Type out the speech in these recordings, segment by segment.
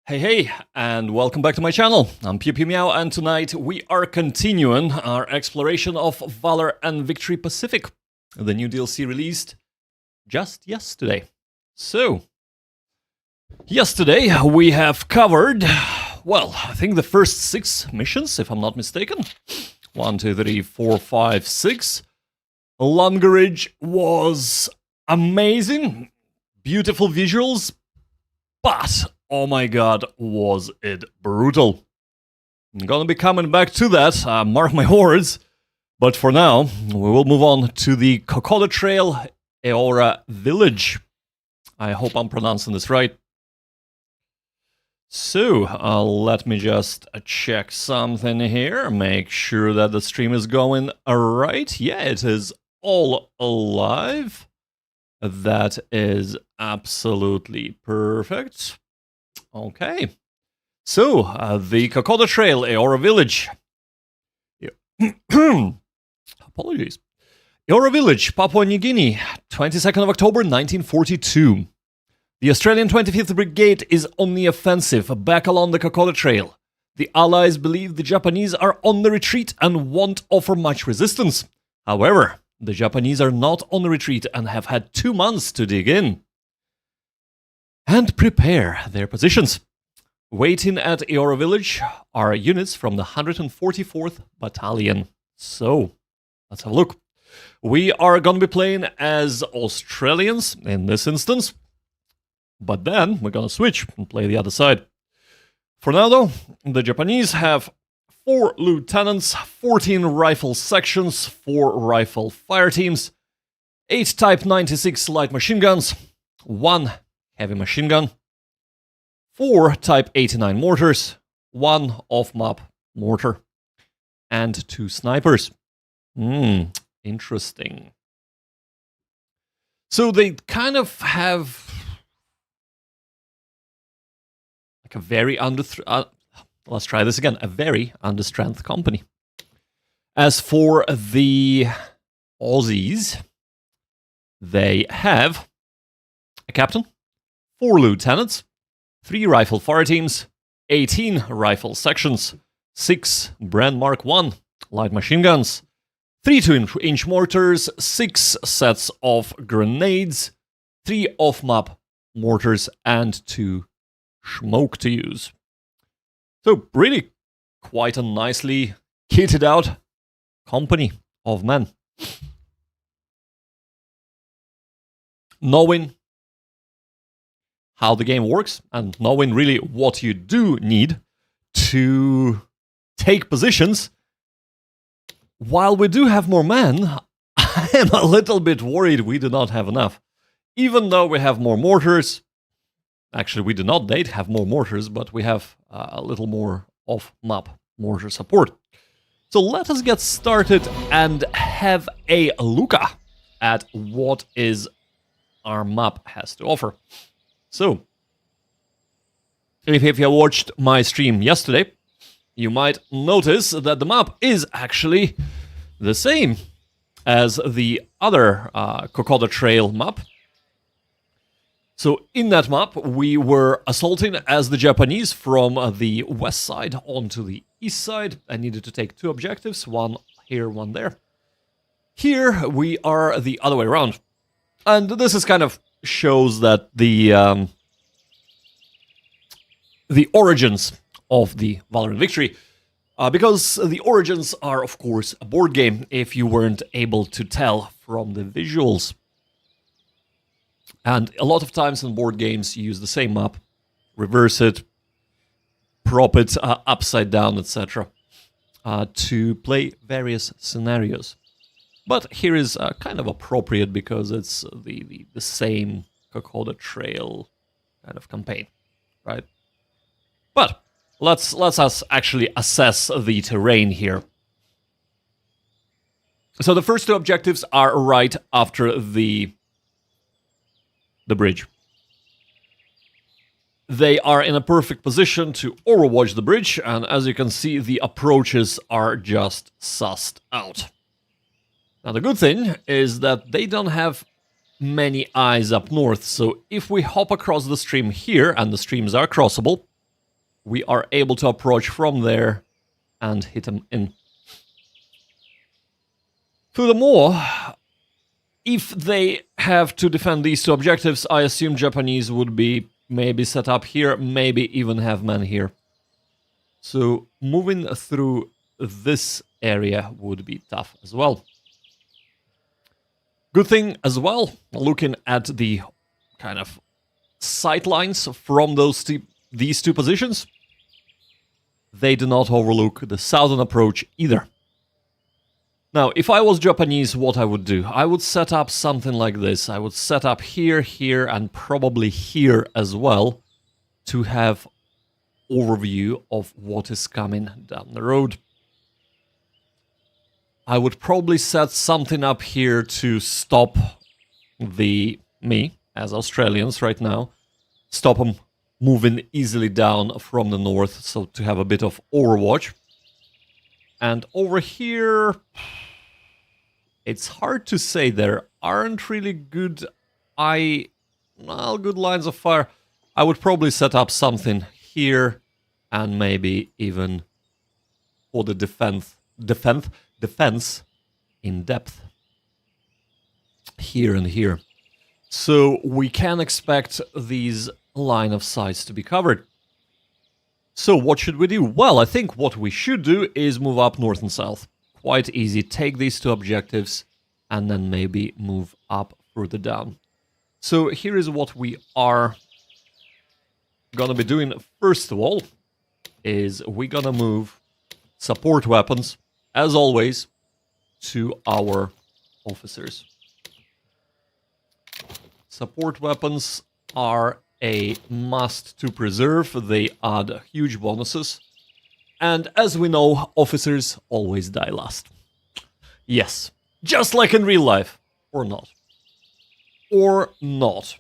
Hey, and welcome back to my channel. I'm Meow, and tonight we are continuing our exploration of Valor and Victory Pacific, the new DLC released just yesterday. So, yesterday we have covered, well, I think the first 6 missions, if I'm not mistaken. 1, 2, 3, 4, 5, 6. Lungarage was amazing, beautiful visuals, but oh my god, was it brutal. I'm gonna be coming back to that, mark my words. But for now, we will move on to the Kokoda Trail, Eora Village. I hope I'm pronouncing this right. So, let me just check something here, make sure that the stream is going alright. Yeah, it is all alive. That is absolutely perfect. Okay, so the Kokoda Trail, Eora Village. Apologies. Eora Village, Papua New Guinea, 22nd of October 1942. The Australian 25th Brigade is on the offensive back along the Kokoda Trail. The Allies believe the Japanese are on the retreat and won't offer much resistance. However, the Japanese are not on the retreat and have had 2 months to dig in and prepare their positions. Waiting at Eora Village are units from the 144th Battalion. So, let's have a look. We are going to be playing as Australians in this instance, but then we're going to switch and play the other side. For now though, the Japanese have 4 lieutenants, 14 rifle sections, 4 rifle fire teams, 8 Type 96 light machine guns, 1 heavy machine gun, 4 Type 89 mortars, 1 off-map mortar, and 2 snipers. Interesting. So they kind of have like a very let's try this again. A very understrength company. As for the Aussies, they have a captain, 4 lieutenants, 3 rifle fire teams, 18 rifle sections, 6 Brand Mark 1 light machine guns, 3 2-inch mortars, 6 sets of grenades, 3 off-map mortars, and 2 smoke to use. So really quite a nicely kitted out company of men. Knowing how the game works and knowing really what you do need to take positions, while we do have more men, I am a little bit worried we do not have enough. Even though we have more mortars, actually we do not have more mortars, but we have a little more off-map mortar support. So let us get started and have a look at what is our map has to offer. So, if you watched my stream yesterday, you might notice that the map is actually the same as the other Kokoda Trail map. So in that map, we were assaulting as the Japanese from the west side onto the east side. I needed to take 2 objectives, 1 here, 1 there. Here, we are the other way around. And this is kind of shows that the origins of the Valor and Victory, because the origins are, of course, a board game, if you weren't able to tell from the visuals. And a lot of times in board games, you use the same map, reverse it, prop it upside down, etc., to play various scenarios. But here is kind of appropriate because it's the same Kokoda Trail kind of campaign, right? But let's us actually assess the terrain here. So the first 2 objectives are right after the bridge. They are in a perfect position to overwatch the bridge, and as you can see, the approaches are just sussed out. Now the good thing is that they don't have many eyes up north, so if we hop across the stream here, and the streams are crossable, we are able to approach from there and hit them in. Furthermore, if they have to defend these two objectives, I assume Japanese would be maybe set up here, maybe even have men here. So moving through this area would be tough as well. Good thing as well, looking at the kind of sight lines from these two positions, they do not overlook the southern approach either. Now, if I was Japanese, what I would do? I would set up something like this. I would set up here, here, and probably here as well to have overview of what is coming down the road. I would probably set something up here to stop me, as Australians right now, stop them moving easily down from the north, so to have a bit of overwatch. And over here, it's hard to say. There aren't really good lines of fire. I would probably set up something here and maybe even for the defense in depth here and here. So we can expect these line of sights to be covered. So what should we do? Well, I think what we should do is move up north and south. Quite easy. Take these two objectives and then maybe move up further down. So here is what we are gonna be doing. First of all, is we're gonna move support weapons, as always, to our officers. Support weapons are a must to preserve. They add huge bonuses. And as we know, officers always die last. Yes, just like in real life. Or not. Or not.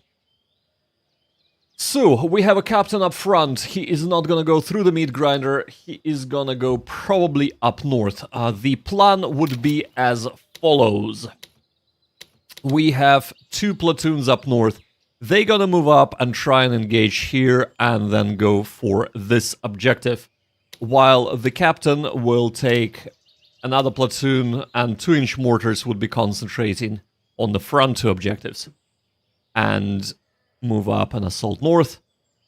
So, we have a captain up front. He is not gonna go through the meat grinder. He is gonna go probably up north. The plan would be as follows. We have 2 platoons up north. They're gonna move up and try and engage here and then go for this objective. While the captain will take another platoon and 2-inch mortars would be concentrating on the front 2 objectives. And move up and assault north,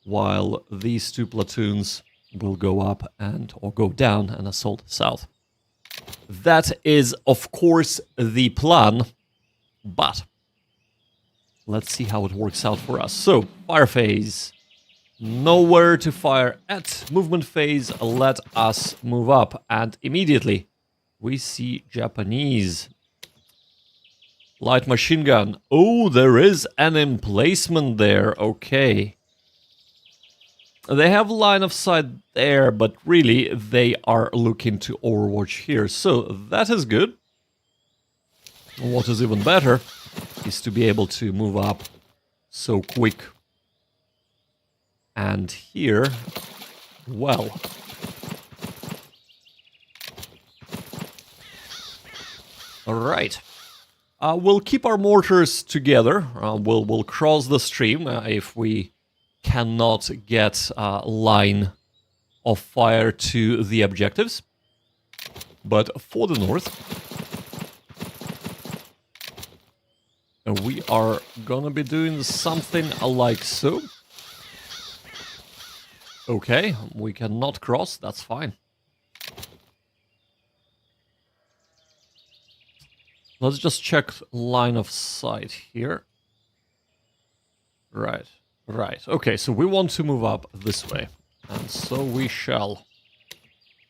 while these 2 platoons will go up or go down and assault south. That is, of course, the plan, but let's see how it works out for us. So, fire phase. Nowhere to fire at. Movement phase, let us move up. And immediately, we see Japanese. Light machine gun. Oh, there is an emplacement there. Okay. They have line of sight there, but really, they are looking to overwatch here. So, that is good. What is even better is to be able to move up so quick. And here, well, all right. We'll keep our mortars together. We'll cross the stream if we cannot get a line of fire to the objectives. But for the north, we are gonna be doing something like so. Okay, we cannot cross, that's fine. Let's just check line of sight here. Right. Okay, so we want to move up this way. And so we shall.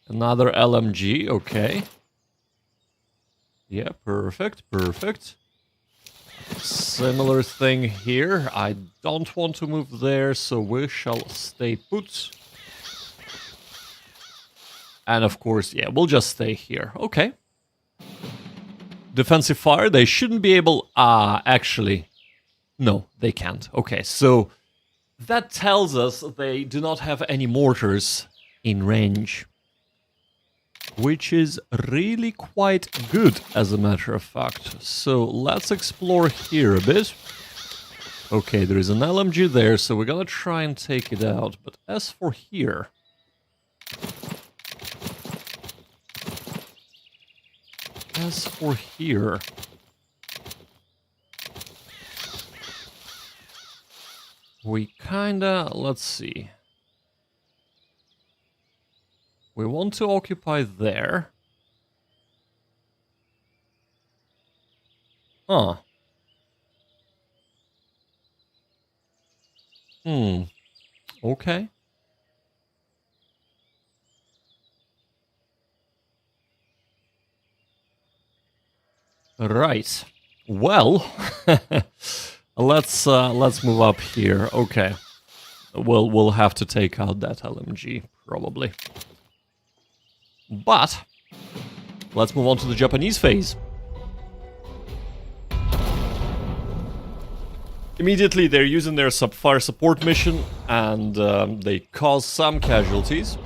Another LMG, okay. Yeah, perfect. Similar thing here. I don't want to move there, so we shall stay put. And of course, yeah, we'll just stay here. Okay. Defensive fire, they shouldn't be able... actually, no, they can't. Okay, so that tells us they do not have any mortars in range. Which is really quite good, as a matter of fact. So let's explore here a bit. Okay, there is an LMG there, so we're gonna try and take it out. But as for here... as for here... we kinda... let's see. We want to occupy there. Huh. Okay. Right. Well, let's move up here. Okay. We'll have to take out that LMG probably. But let's move on to the Japanese phase. Immediately they're using their fire support mission and they cause some casualties.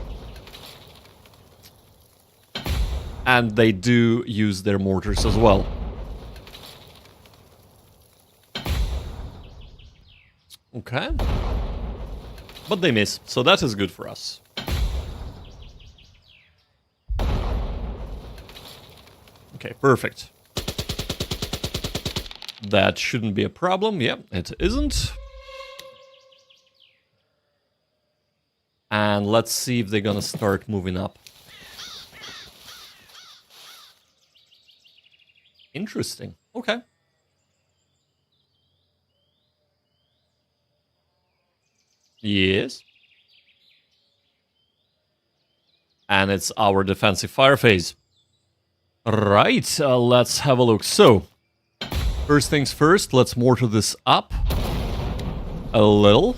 And they do use their mortars as well. Okay. But they miss, so that is good for us. Okay, perfect. That shouldn't be a problem. Yeah, it isn't. And let's see if they're gonna start moving up. Interesting. Okay. Yes. And it's our defensive fire phase. Right, let's have a look. So, first things first, let's mortar this up a little.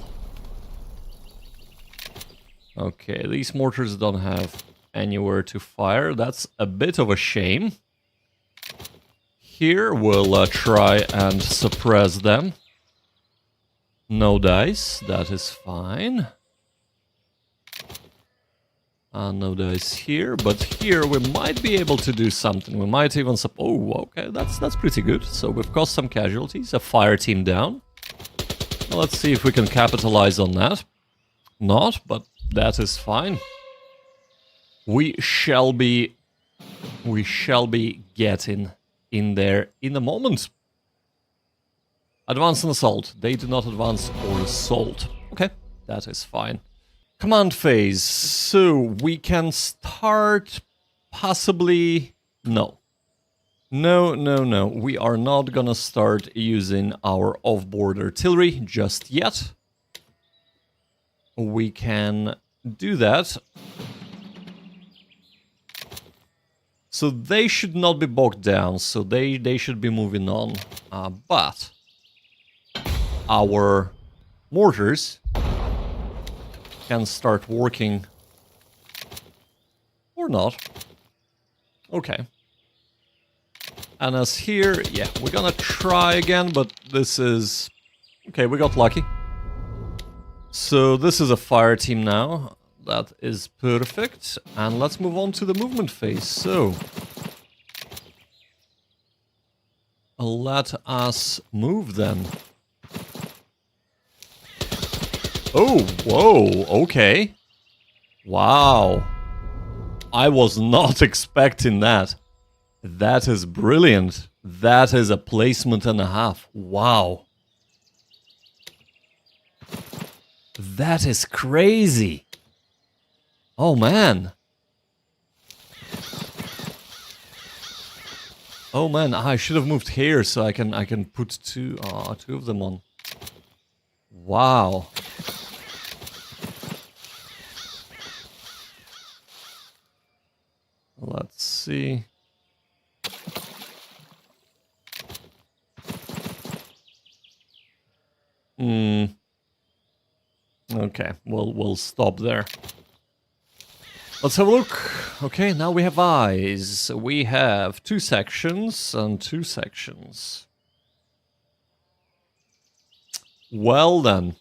Okay, these mortars don't have anywhere to fire. That's a bit of a shame. Here, we'll try and suppress them. No dice, that is fine. No dice here, but here we might be able to do something. We might even... oh, okay, that's pretty good. So we've caused some casualties, a fire team down. Well, let's see if we can capitalize on that. Not, but that is fine. We shall be getting in there in a moment. Advance and assault. They do not advance or assault. Okay, that is fine. Command phase. So we can start possibly... No. No. We are not gonna start using our off-board artillery just yet. We can do that. So they should not be bogged down, so they should be moving on. But our mortars can start working. Or not. Okay. And as here, yeah, we're gonna try again, but this is... okay, we got lucky. So this is a fire team now. That is perfect. And let's move on to the movement phase. So, let us move then. Oh, whoa, okay. Wow. I was not expecting that. That is brilliant. That is a placement and a half. Wow. That is crazy. Oh, man. Oh, man, I should have moved here so I can put two of them on. Wow. Let's see. Okay, we'll stop there. Let's have a look. Okay, now we have eyes. We have 2 sections and 2 sections. Well then.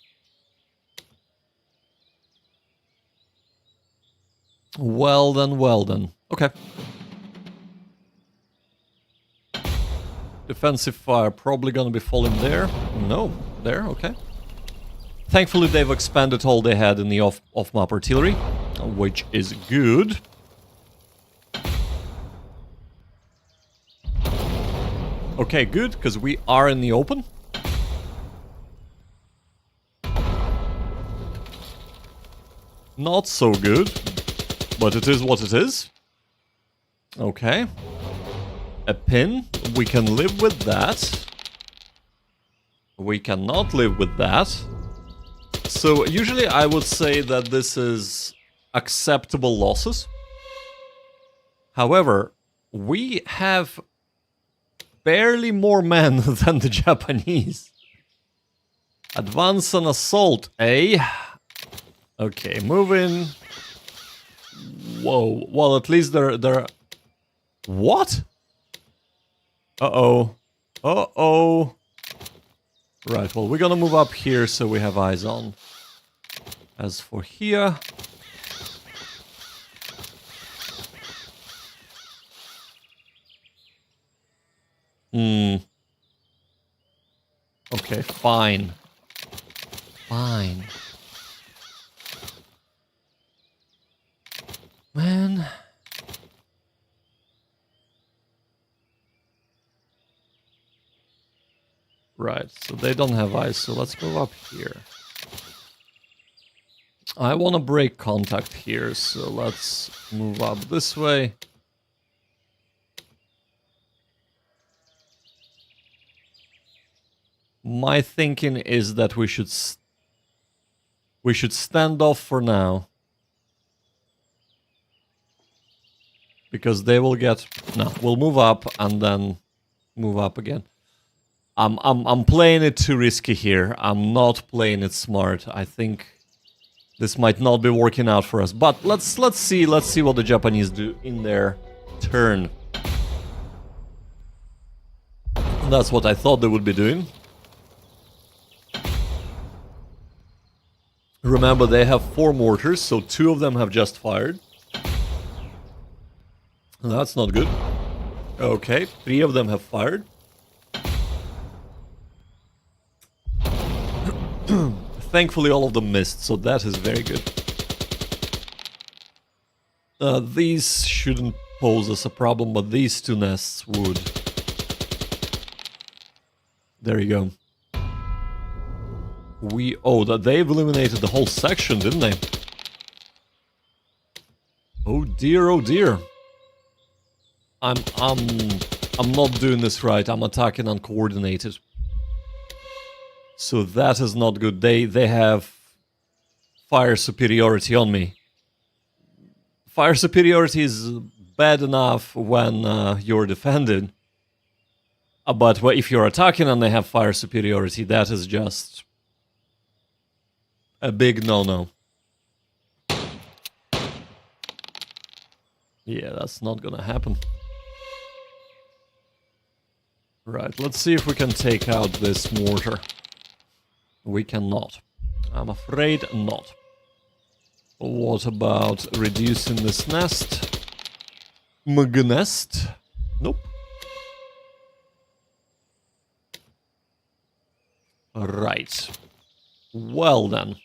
Well then. Okay. Defensive fire probably gonna be falling there. No, there, okay. Thankfully they've expanded all they had in the off-map artillery, which is good. Okay, good, because we are in the open. Not so good, but it is what it is. Okay. A pin, we can live with that. We cannot live with that. So usually I would say that this is acceptable losses. However, we have barely more men than the Japanese. Advance and assault, eh? Okay, moving. Whoa. Well, at least they're... What? Uh-oh. Uh-oh. Right, well, we're gonna move up here so we have eyes on. As for here... Okay, fine. Fine. Man... Right, so they don't have eyes, so let's move up here. I want to break contact here, so let's move up this way. My thinking is that we should stand off for now. Because they will get... No, we'll move up and then move up again. I'm playing it too risky here. I'm not playing it smart. I think this might not be working out for us. But let's see what the Japanese do in their turn. That's what I thought they would be doing. Remember, they have 4 mortars, so 2 of them have just fired. That's not good. Okay, 3 of them have fired. Thankfully, all of them missed, so that is very good. These shouldn't pose us a problem, but these 2 nests would. There you go. Oh, they've eliminated the whole section, didn't they? Oh dear, oh dear. I'm not doing this right. I'm attacking uncoordinated. So that is not good. They have fire superiority on me. Fire superiority is bad enough when you're defended. But if you're attacking and they have fire superiority, that is just a big no-no. Yeah, that's not gonna happen. Right, let's see if we can take out this mortar. We cannot. I'm afraid not. What about reducing this nest? Nest? Nope. Right. Well then.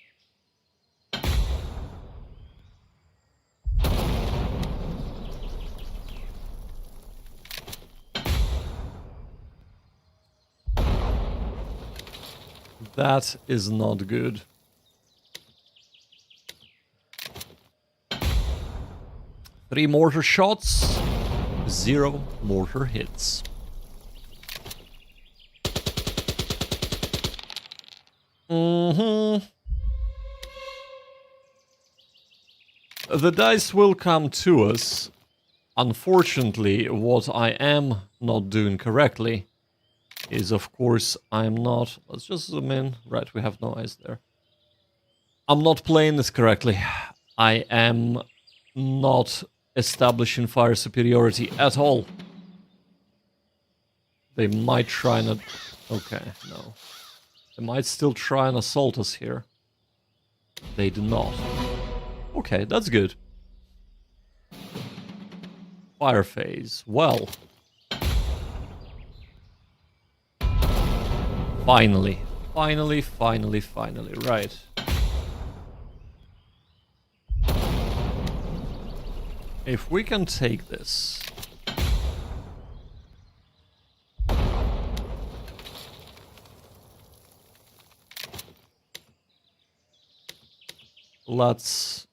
That is not good. Three mortar shots, 0 mortar hits. The dice will come to us. Unfortunately, what I am not doing correctly is, of course, I'm not... Let's just zoom in. Right, we have no eyes there. I'm not playing this correctly. I am not establishing fire superiority at all. They might try and... Okay, no. They might still try and assault us here. They do not. Okay, that's good. Fire phase. Well... Finally. Finally, right. If we can take this... let's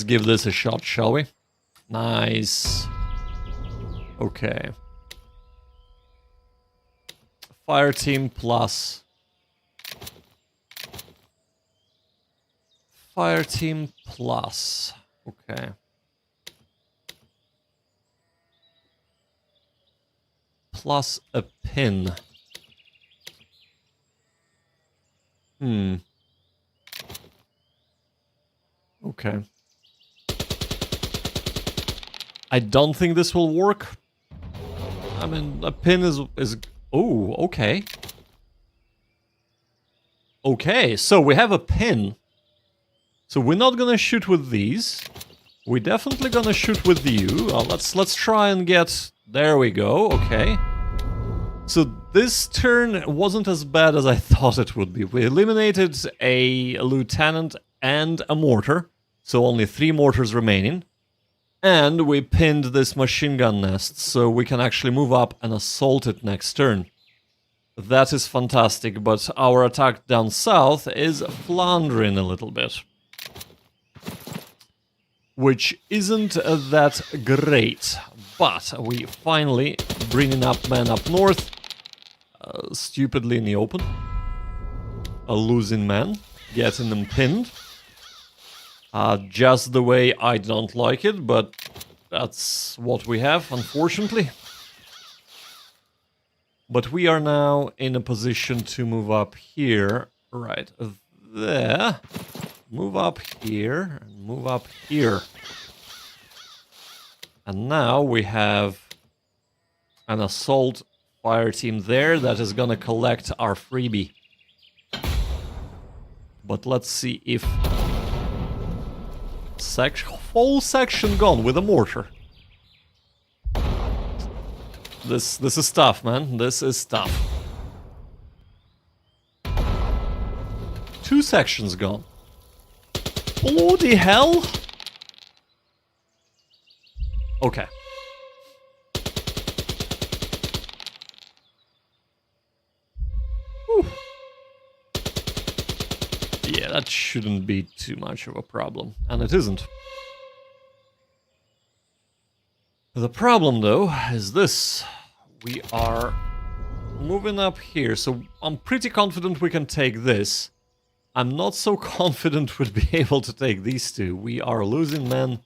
give this a shot, shall we? Nice. Okay. Fire team plus. Fire team plus. Okay. Plus a pin. Okay. I don't think this will work. I mean, a pin is... Oh, okay. Okay, so we have a pin. So we're not gonna shoot with these. We're definitely gonna shoot with you. Let's try and get... There we go, okay. So this turn wasn't as bad as I thought it would be. We eliminated a lieutenant and a mortar. So only 3 mortars remaining. And we pinned this machine gun nest, so we can actually move up and assault it next turn. That is fantastic, but our attack down south is floundering a little bit. Which isn't that great. But we finally bringing up men up north. Stupidly in the open. Losing men. Getting them pinned. Just the way I don't like it, but that's what we have, unfortunately. But we are now in a position to move up here, right there. Move up here, and move up here. And now we have an assault fire team there that is gonna collect our freebie. But let's see if... Whole section gone with a mortar. This is tough, man. This is tough. 2 sections gone. Bloody hell! Okay. Whew. Yeah, that shouldn't be too much of a problem. And it isn't. The problem, though, is this. We are moving up here, so I'm pretty confident we can take this. I'm not so confident we'd be able to take these 2. We are losing men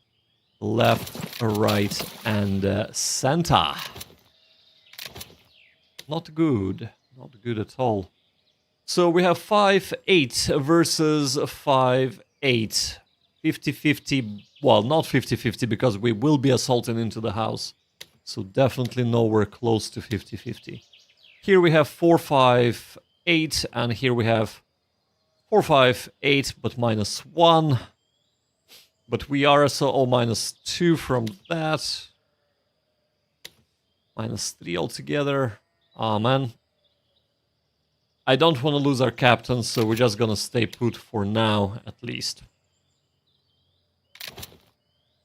left, right, and center. Not good. Not good at all. So we have 5-8 versus 5-8. 50-50. Well, not 50-50 because we will be assaulting into the house. So definitely nowhere close to 50-50. Here we have 4-5-8 and here we have 4-5-8 but -1. But we are also -2 from that. -3 altogether. Ah, man. I don't want to lose our captain, so we're just gonna stay put for now, at least.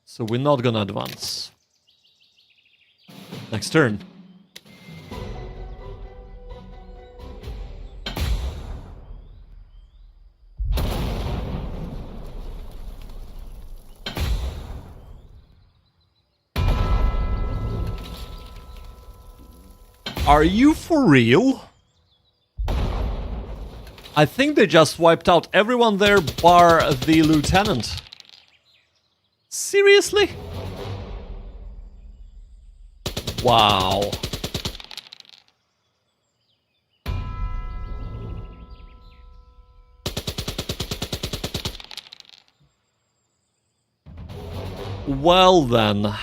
So we're not gonna advance. Next turn. Are you for real? I think they just wiped out everyone there bar the lieutenant. Seriously? Wow. Well then.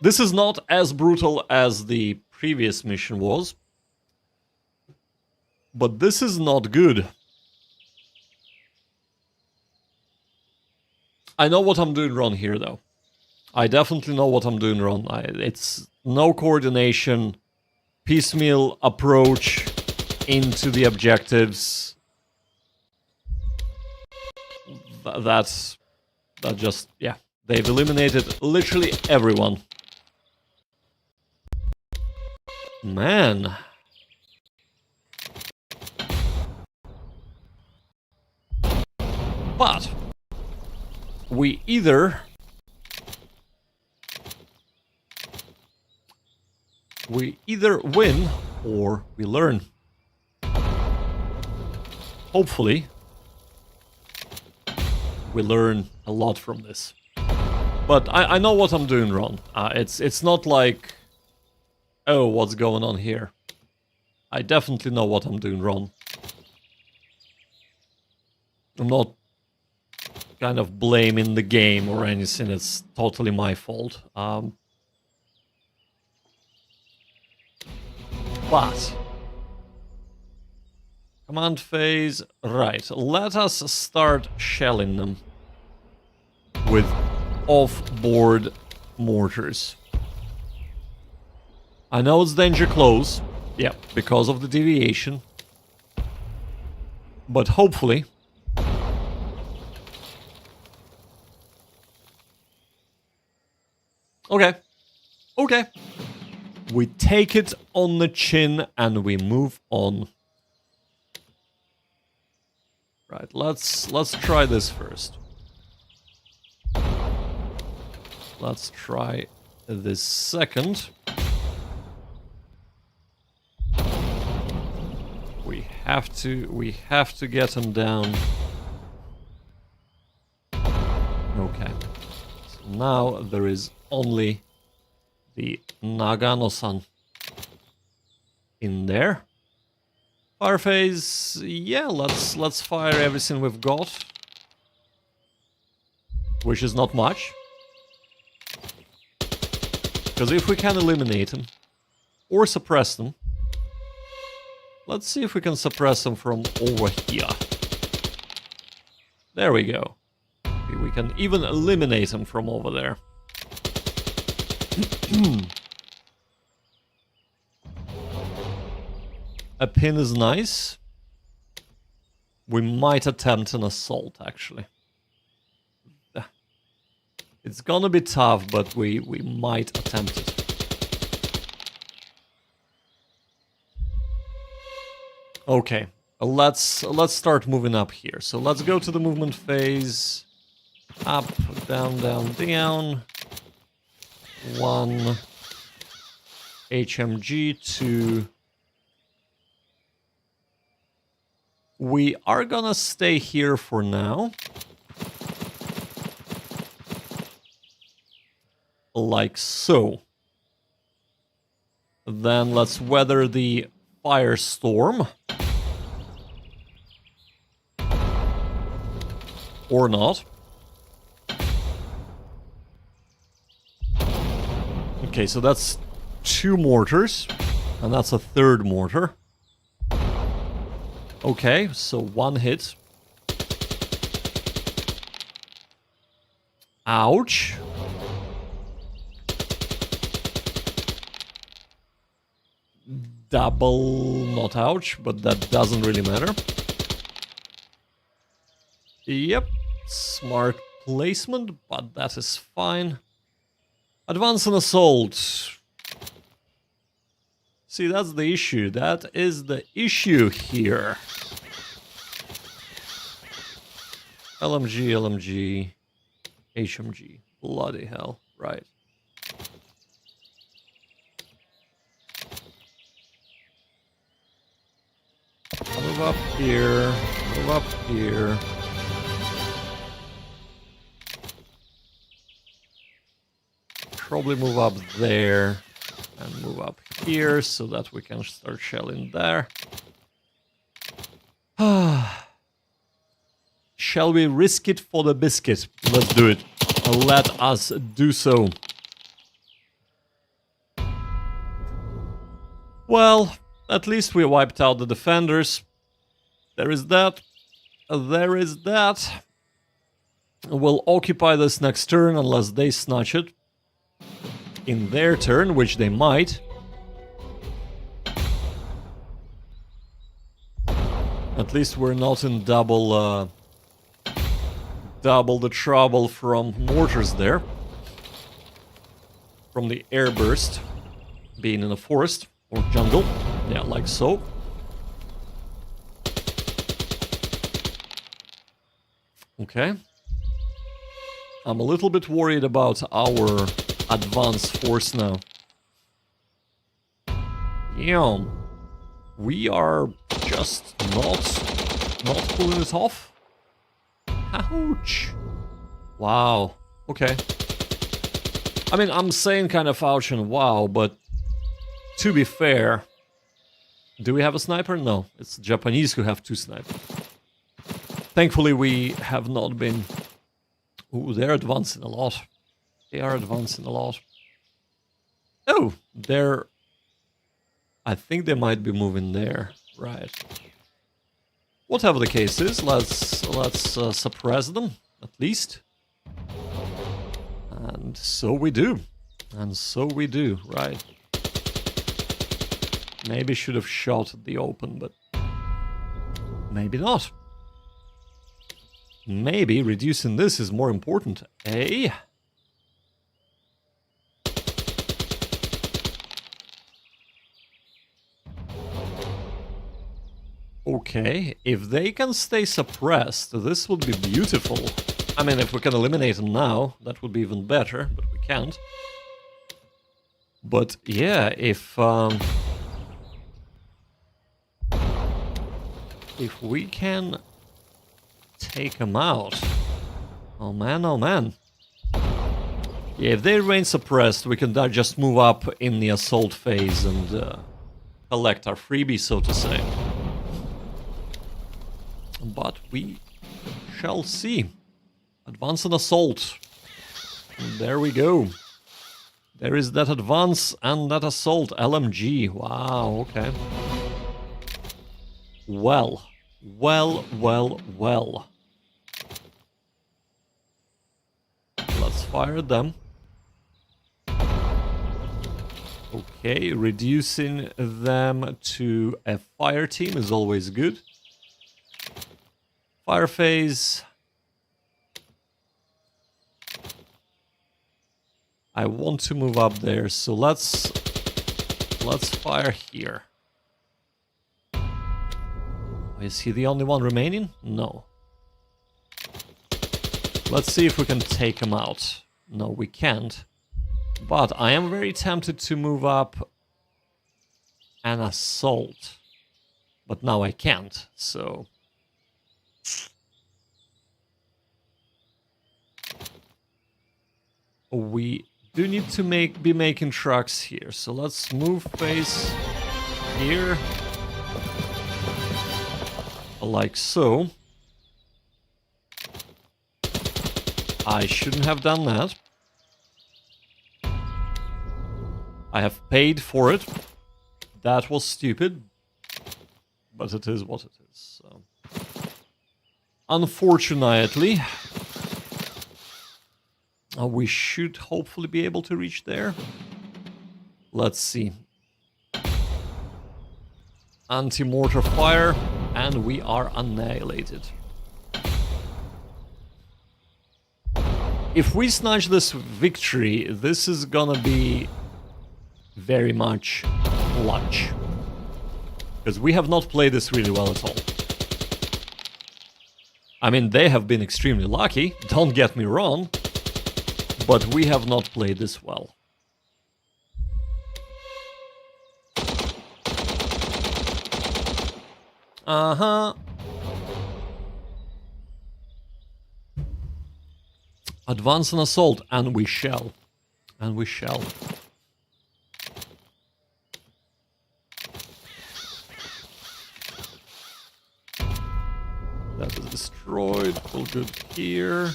This is not as brutal as the previous mission was. But this is not good. I know what I'm doing wrong here, though. I definitely know what I'm doing wrong. It's no coordination, piecemeal approach into the objectives. That just, yeah. They've eliminated literally everyone. Man. But we either win or we learn. Hopefully, we learn a lot from this. But I know what I'm doing wrong. It's not like, oh, what's going on here? I definitely know what I'm doing wrong. I'm not kind of blaming the game or anything. It's totally my fault. But command phase, right. Let us start shelling them with off-board mortars. I know it's danger close, yeah, because of the deviation. But hopefully... Okay. Okay. We take it on the chin and we move on. Right, let's try this first. Let's try this second. We have to get him down. Okay. So now there is only the Nagano-san in there. Fire phase, yeah, let's fire everything we've got, which is not much. Because if we can eliminate them or suppress them, let's see if we can suppress them from over here. There we go. We can even eliminate them from over there. A pin is nice. We might attempt an assault, actually. It's gonna be tough, but we might attempt it. Okay, let's start moving up here. So let's go to the movement phase. Up, down, down, down. 1 HMG, 2. We are gonna stay here for now. Like so. Then let's weather the firestorm. Or not. Okay, so that's 2 mortars. And that's a 3rd mortar. Okay, so 1 hit. Ouch. Double, not ouch, but that doesn't really matter. Yep, smart placement, but that is fine. Advance and assault. See, that's the issue. That is the issue here. LMG, LMG, HMG. Bloody hell. Right. Move up here. Move up here. Probably move up there. And move up here so that we can start shelling there. Shall we risk it for the biscuit? Let's do it. Let us do so. Well, at least we wiped out the defenders. There is that. There is that. We'll occupy this next turn unless they snatch it. In their turn, which they might. At least we're not in double the trouble from mortars there. From the airburst being in a forest or jungle. Yeah, like so. Okay. I'm a little bit worried about our advanced force now. Yeah. We are just not pulling it off. Ouch. Wow. Okay. I mean, I'm saying kind of ouch and wow, but to be fair, do we have a sniper? No, it's the Japanese who have 2 snipers. Thankfully, we have not been... Ooh, they're advancing a lot. They are advancing a lot. Oh, they're... I think they might be moving there. Right. Whatever the case is, let's suppress them, at least. And so we do. And so we do, right. Maybe should have shot at the open, but maybe not. Maybe reducing this is more important, eh? Okay, if they can stay suppressed, this would be beautiful. I mean, if we can eliminate them now, that would be even better, but we can't. But yeah, if we can take them out... Oh man, oh man. Yeah, if they remain suppressed, we can just move up in the assault phase and collect our freebie, so to say. But we shall see. Advance and assault. And there we go. There is that advance and that assault. LMG. Wow, okay. Well. Let's fire them. Okay, reducing them to a fire team is always good. Fire phase. I want to move up there, so let's fire here. Is he the only one remaining? No. Let's see if we can take him out. No, we can't. But I am very tempted to move up an assault. But now I can't, so... We do need to be making trucks here, so let's move phase here. Like so. I shouldn't have done that. I have paid for it. That was stupid. But it is what it is. So. Unfortunately, we should hopefully be able to reach there. Let's see. Anti-mortar fire, and we are annihilated. If we snatch this victory, this is gonna be very much clutch. Because we have not played this really well at all. I mean, they have been extremely lucky, don't get me wrong, but we have not played this well. Uh-huh. Advance and assault, and we shall. And we shall. That is destroyed. All good here.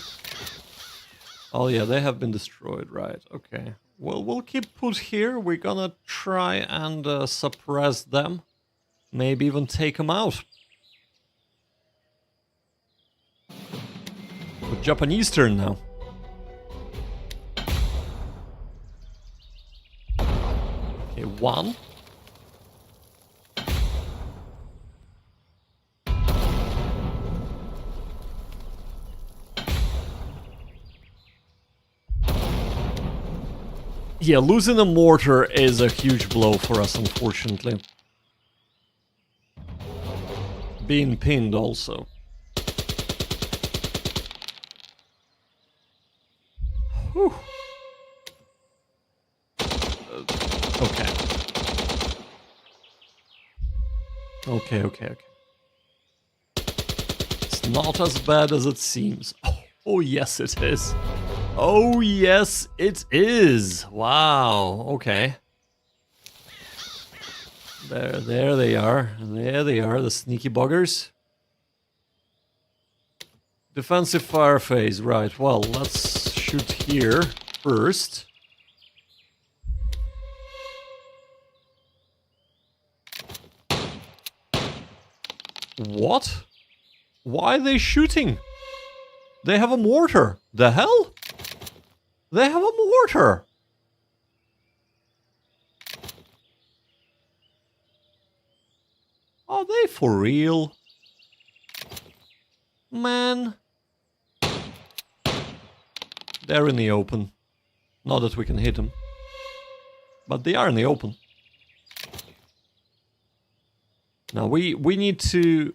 Oh yeah, they have been destroyed, right. Okay. Well, we'll keep put here. We're gonna try and suppress them. Maybe even take them out. The Japanese turn now. Okay, one. Yeah, losing a mortar is a huge blow for us, unfortunately. Being pinned also. Whew. Okay. Okay. It's not as bad as it seems. Oh, yes, it is. Oh, yes, it is. Wow. Okay. There they are. There they are, the sneaky buggers. Defensive fire phase. Right. Well, let's shoot here first. What? Why are they shooting? They have a mortar. The hell? They have a mortar. Are they for real? Man. They're in the open. Not that we can hit them. But they are in the open. Now we need to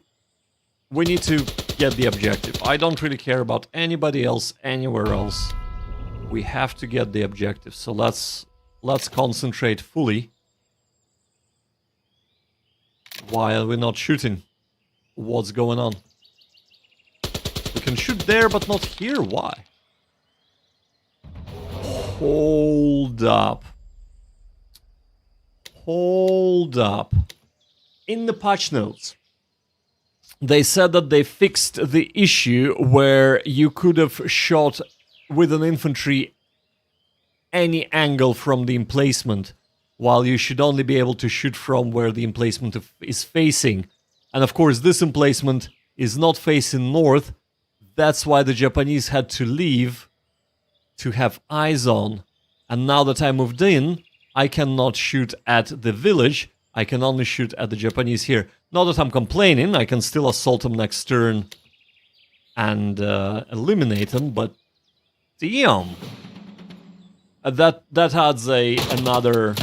get the objective. I don't really care about anybody else anywhere else. We have to get the objective. So let's concentrate fully while we're not shooting. What's going on? We can shoot there but not here. Why? Hold up. Hold up. In the patch notes, they said that they fixed the issue where you could have shot with an infantry any angle from the emplacement, while you should only be able to shoot from where the emplacement is facing. And of course, this emplacement is not facing north. That's why the Japanese had to leave to have eyes on. And now that I moved in, I cannot shoot at the village. I can only shoot at the Japanese here. Not that I'm complaining, I can still assault them next turn and eliminate them, but damn. That adds another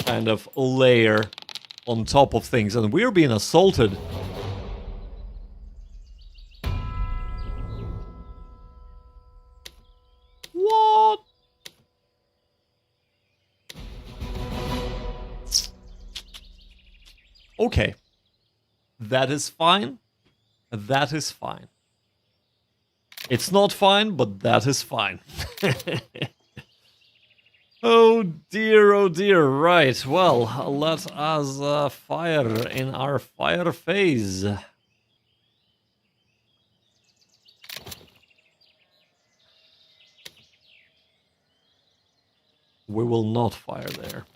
kind of layer on top of things, and we're being assaulted. What? Okay. That is fine. That is fine. It's not fine, but that is fine. Oh dear, right. Well, let us fire in our fire phase. We will not fire there.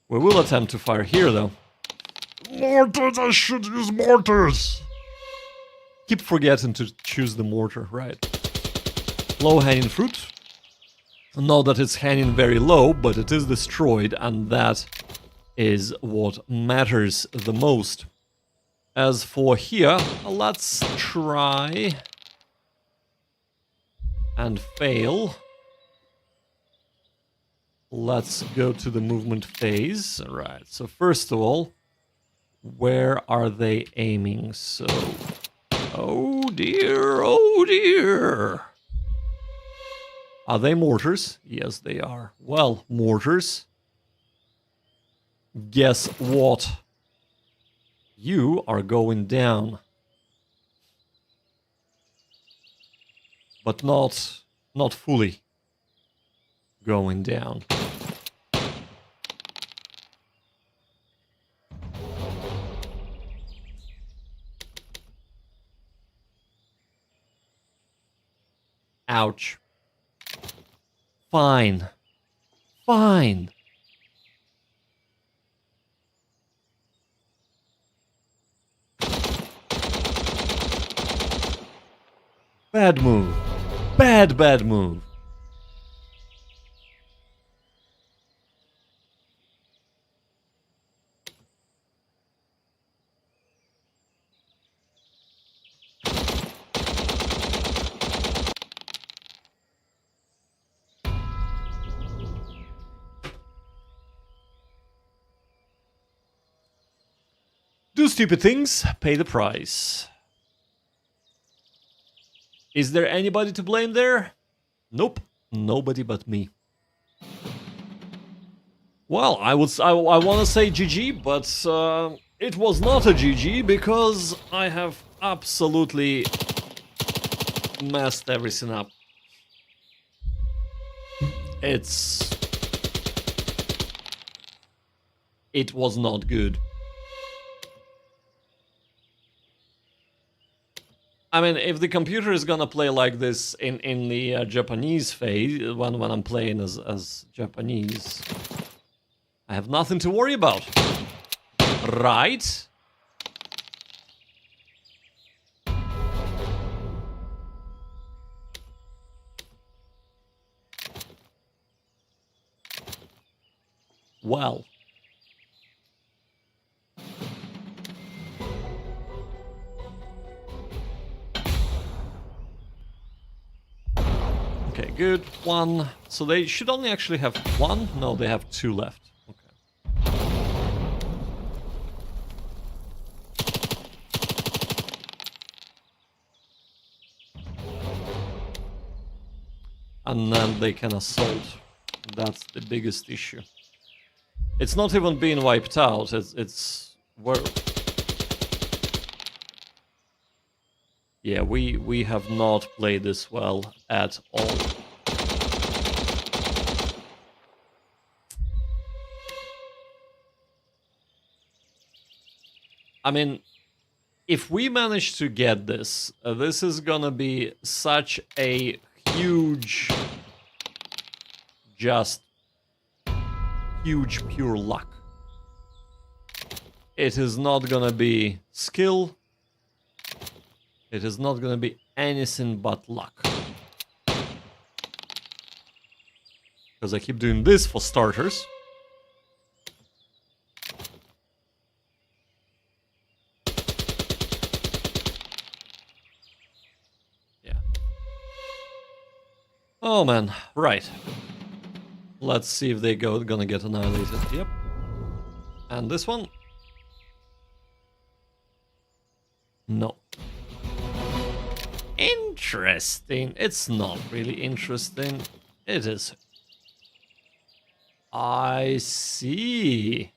We will attempt to fire here, though. Mortars! I should use mortars! Keep forgetting to choose the mortar, right. Low-hanging fruit. Not that it's hanging very low, but it is destroyed, and that is what matters the most. As for here, let's try and fail. Let's go to the movement phase. Right, so first of all, where are they aiming? So, oh dear, oh dear. Are they mortars? Yes, they are. Well, mortars. Guess what? You are going down. But not fully going down. Ouch. Fine. Fine. Bad move. Bad move. Do stupid things, pay the price. Is there anybody to blame there? Nope, Nobody but me. Well, I want to say GG, but it was not a GG because I have absolutely messed everything up. It was not good. I mean, if the computer is gonna play like this in the Japanese phase, when I'm playing as Japanese, I have nothing to worry about, right? Well. Okay, good. One. So they should only actually have one? No, they have two left. Okay. And then they can assault. That's the biggest issue. It's not even being wiped out, it's where... Yeah, we have not played this well at all. I mean, if we manage to get this, this is gonna be such a huge... Just... huge pure luck. It is not gonna be skill. It is not gonna be anything but luck. Because I keep doing this for starters. Yeah. Oh man, right. Let's see if they gonna get annihilated. Yep. And this one? No. Interesting. It's not really interesting. It is. I see.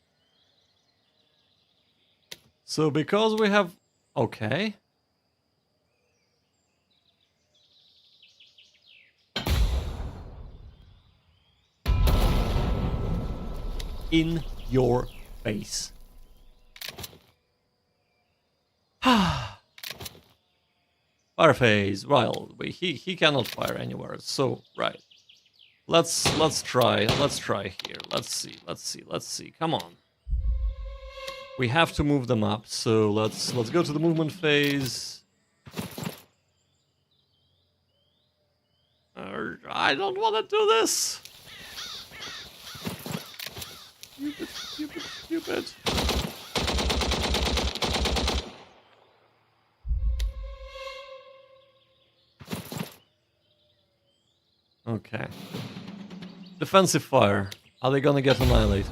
So because we have... Okay. In your face. Fire phase. Well, he cannot fire anywhere. So right. Let's try. Let's try here. Let's see. Come on. We have to move them up. So let's go to the movement phase. I don't want to do this. Stupid. Okay. Defensive fire. Are they gonna get annihilated?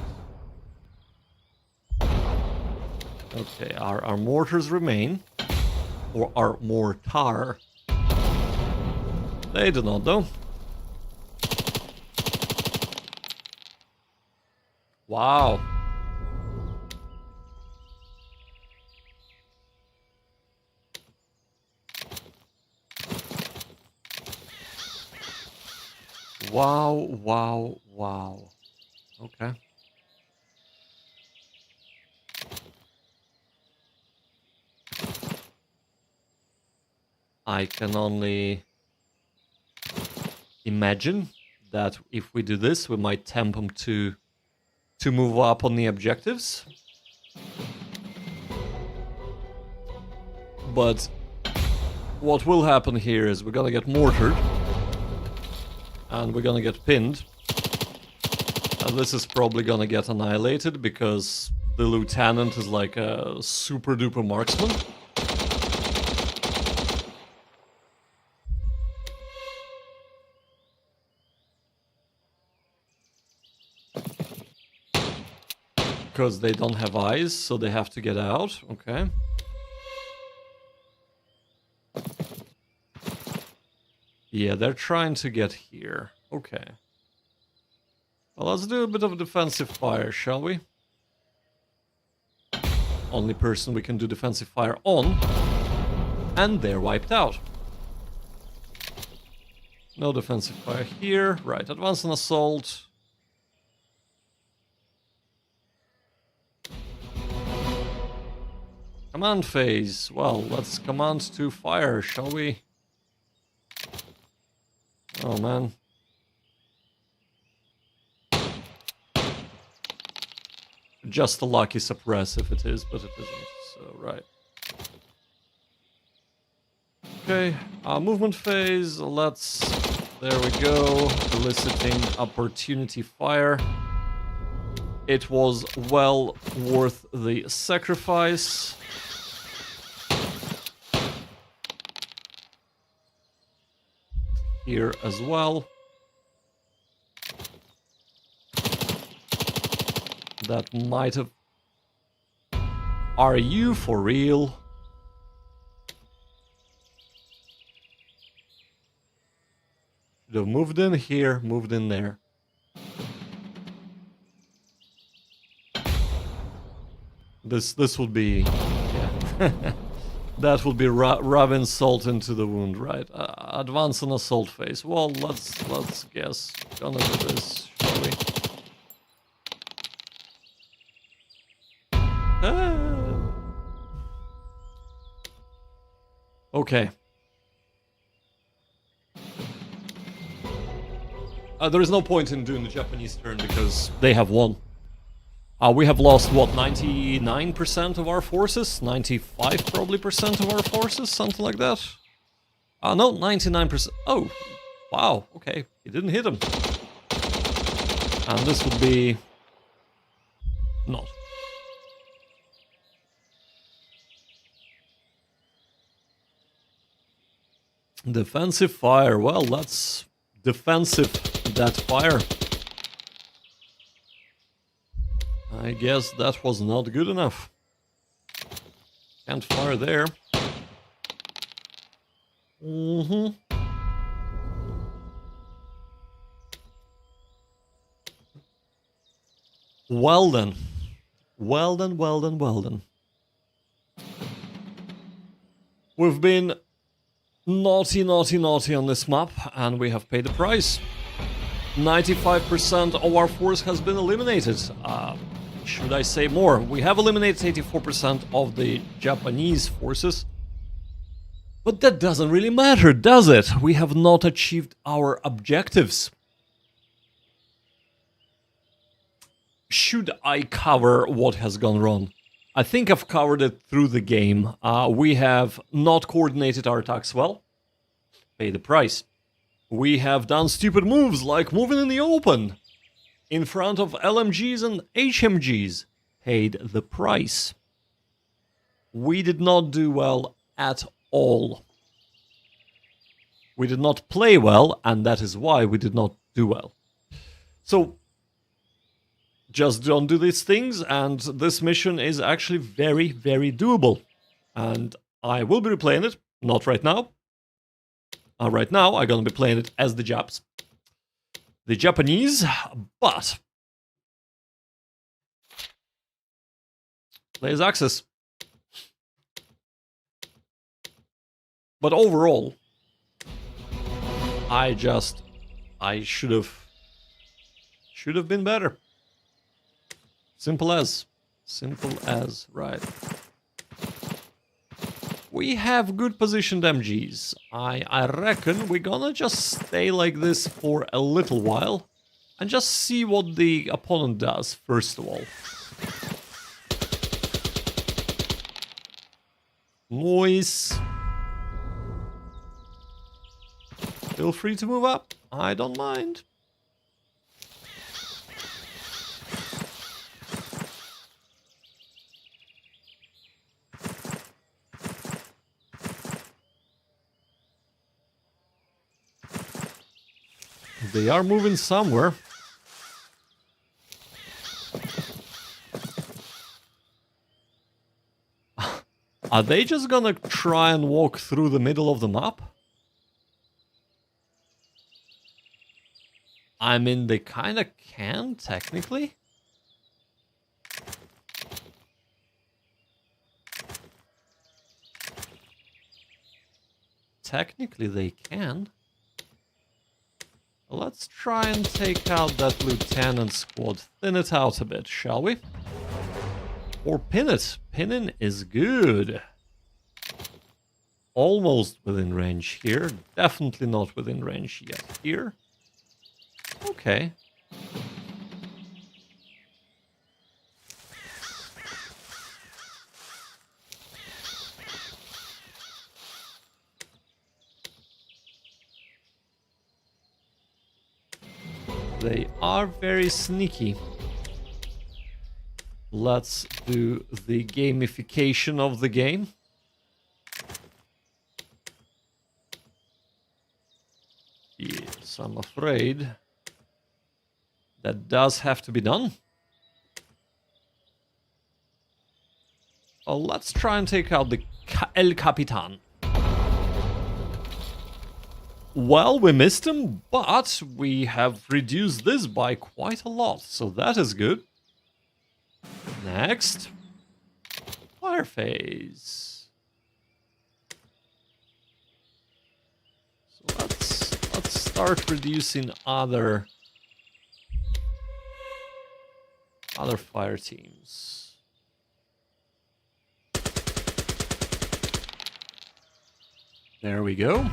Okay, our mortars remain. Or our mortar. They do not, though. Wow. Wow. Okay. I can only imagine that if we do this, we might tempt them to move up on the objectives. But what will happen here is we're gonna get mortared. And we're gonna get pinned. And this is probably gonna get annihilated because the lieutenant is like a super duper marksman. Because they don't have eyes, so they have to get out. Okay. Yeah, they're trying to get here. Okay. Well, let's do a bit of a defensive fire, shall we? Only person we can do defensive fire on. And they're wiped out. No defensive fire here. Right, advance and assault. Command phase. Well, let's command to fire, shall we? Oh, man. Just a lucky suppress if it is, but it isn't. So, right. Okay, movement phase. Let's... There we go. Eliciting opportunity fire. It was well worth the sacrifice. Here as well. That might have... Are you for real? Should have moved in here, moved in there. This would be... Yeah. That would be rubbing salt into the wound, right? Advance on assault phase. Well, let's guess. Gonna do this, shall we? Okay. There is no point in doing the Japanese turn because they have won. We have lost, what, 99% of our forces? 95 probably percent of our forces? Something like that? No, 99%. Oh, wow, okay. He didn't hit him. And this would be... not. Defensive fire. Well, let's defensive that fire. I guess that was not good enough. Can't fire there. Well then. Well then, well then, well then. We've been naughty, naughty, naughty on this map, and we have paid the price. 95% of our force has been eliminated. Should I say more? We have eliminated 84% of the Japanese forces. But that doesn't really matter, does it? We have not achieved our objectives. Should I cover what has gone wrong? I think I've covered it through the game. We have not coordinated our attacks well. Pay the price. We have done stupid moves like moving in the open in front of LMGs and HMGs. Paid the price. We did not do well at all. We did not play well, and that is why we did not do well. So, just don't do these things, and this mission is actually very, very doable. And I will be replaying it, not right now. Right now, I'm gonna be playing it as the Japs. The Japanese, but... Players access. But overall, I should have been better. Simple as, right. We have good positioned MGs. I reckon we're gonna just stay like this for a little while and just see what the opponent does, first of all. Noise. Feel free to move up. I don't mind. They are moving somewhere. Are they just gonna try and walk through the middle of the map? I mean, they kind of can, technically. Technically, they can. Let's try and take out that lieutenant squad. Thin it out a bit, shall we? Or pin it. Pinning is good. Almost within range here. Definitely not within range yet here. Okay. They are very sneaky. Let's do the gamification of the game. Yes, I'm afraid that does have to be done. Well, let's try and take out the El Capitan. Well, we missed him, but we have reduced this by quite a lot, so that is good. Next. Fire phase. So let's start reducing other fire teams. There we go.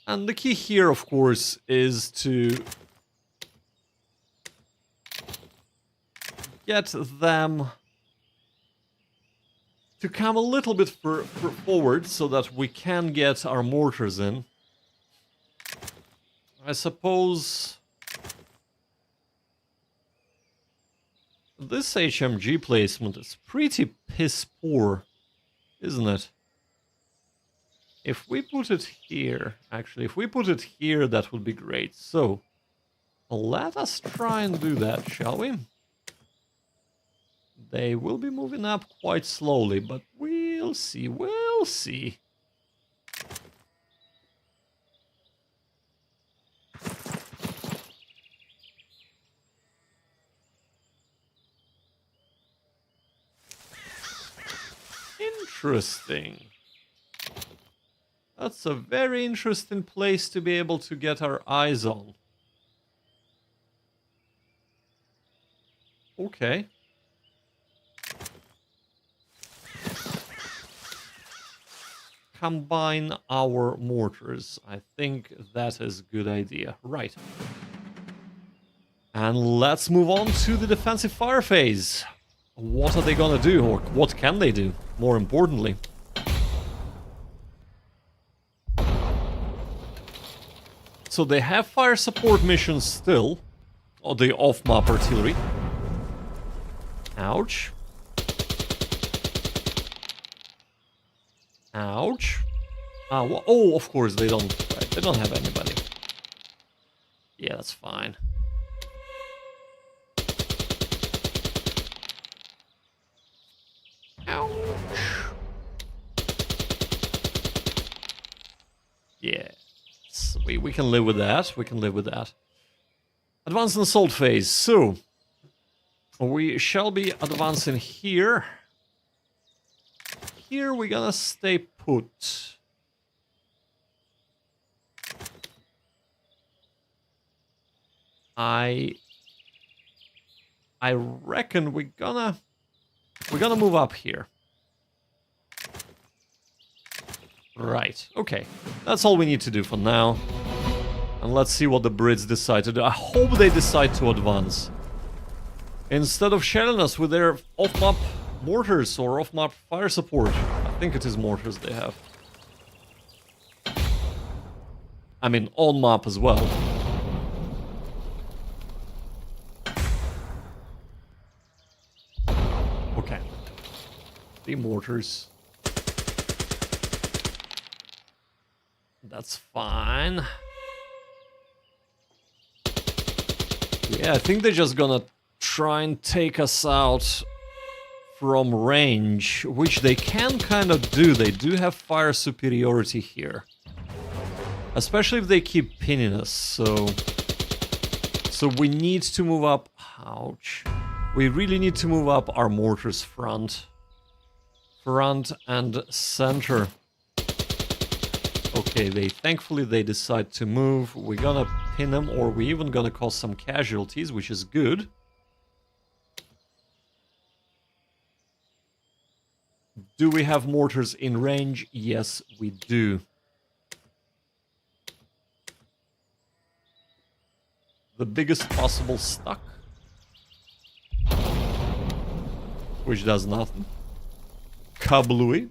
And the key here, of course, is to get them to come a little bit forward so that we can get our mortars in. I suppose this HMG placement is pretty piss poor, isn't it? If we put it here, actually, if we put it here, that would be great. So, let us try and do that, shall we? They will be moving up quite slowly, but we'll see, we'll see. Interesting. That's a very interesting place to be able to get our eyes on. Okay. Combine our mortars. I think that is a good idea. Right. And let's move on to the defensive fire phase. What are they gonna do, or what can they do, more importantly? So they have fire support missions still. Or the off-map artillery. Ouch. Ouch. Oh, of course they don't. Right, they don't have anybody. Yeah, that's fine. Ouch. Yeah. We can live with that. We can live with that. Advanced assault phase. So, we shall be advancing here. Here we're gonna stay put. I reckon we're gonna move up here. Right, okay. That's all we need to do for now. And let's see what the Brits decide to do. I hope they decide to advance. Instead of shelling us with their off-map mortars or off-map fire support. I think it is mortars they have. I mean, on-map as well. Okay. The mortars. That's fine. Yeah, I think they're just gonna try and take us out from range, which they can kind of do. They do have fire superiority here. Especially if they keep pinning us, so we need to move up. Ouch. We really need to move up our mortars front and center. Okay, thankfully they decide to move. We're gonna pin them, or we're even gonna cause some casualties, which is good. Do we have mortars in range? Yes, we do. The biggest possible stuck. Which does nothing. Kablooey.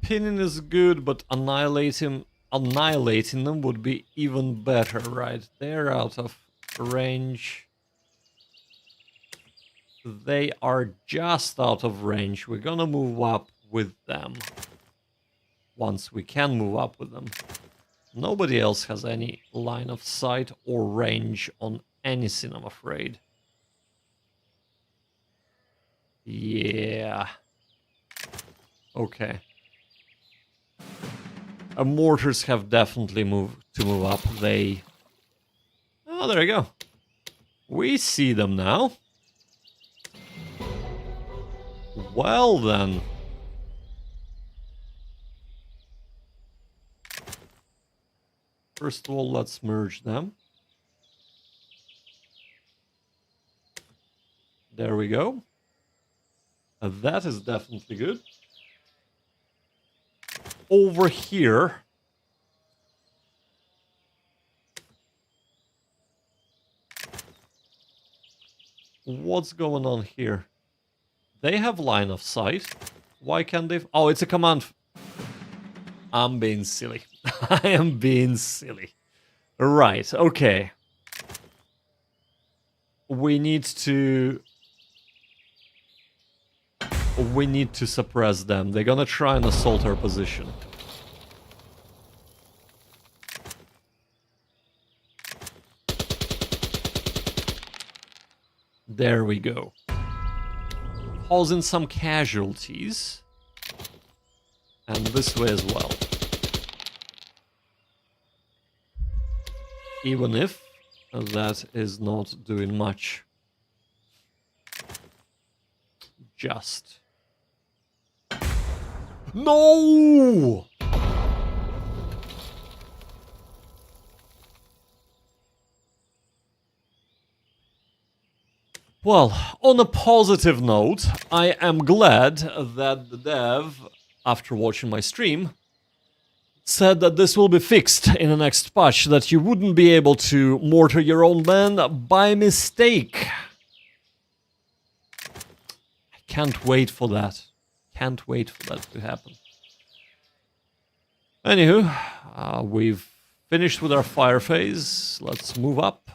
Pinning is good, but annihilating them would be even better, right? They're out of range. They are just out of range. We're gonna move up with them. Once we can move up with them. Nobody else has any line of sight or range on anything, I'm afraid. Yeah. Okay. Mortars have definitely moved to move up. They... Oh, there you go. We see them now. Well then. First of all, let's merge them. There we go. That is definitely good. Over here. What's going on here? They have line of sight. Why can't they? Oh, it's a command. I'm being silly. I am being silly. Right, okay. We need to suppress them. They're gonna try and assault our position. There we go. Causing some casualties. And this way as well. Even if that is not doing much. Just. No! Well, on a positive note, I am glad that the dev, after watching my stream, said that this will be fixed in the next patch, that you wouldn't be able to mortar your own men by mistake. I can't wait for that. Can't wait for that to happen. Anywho, we've finished with our fire phase. Let's move up.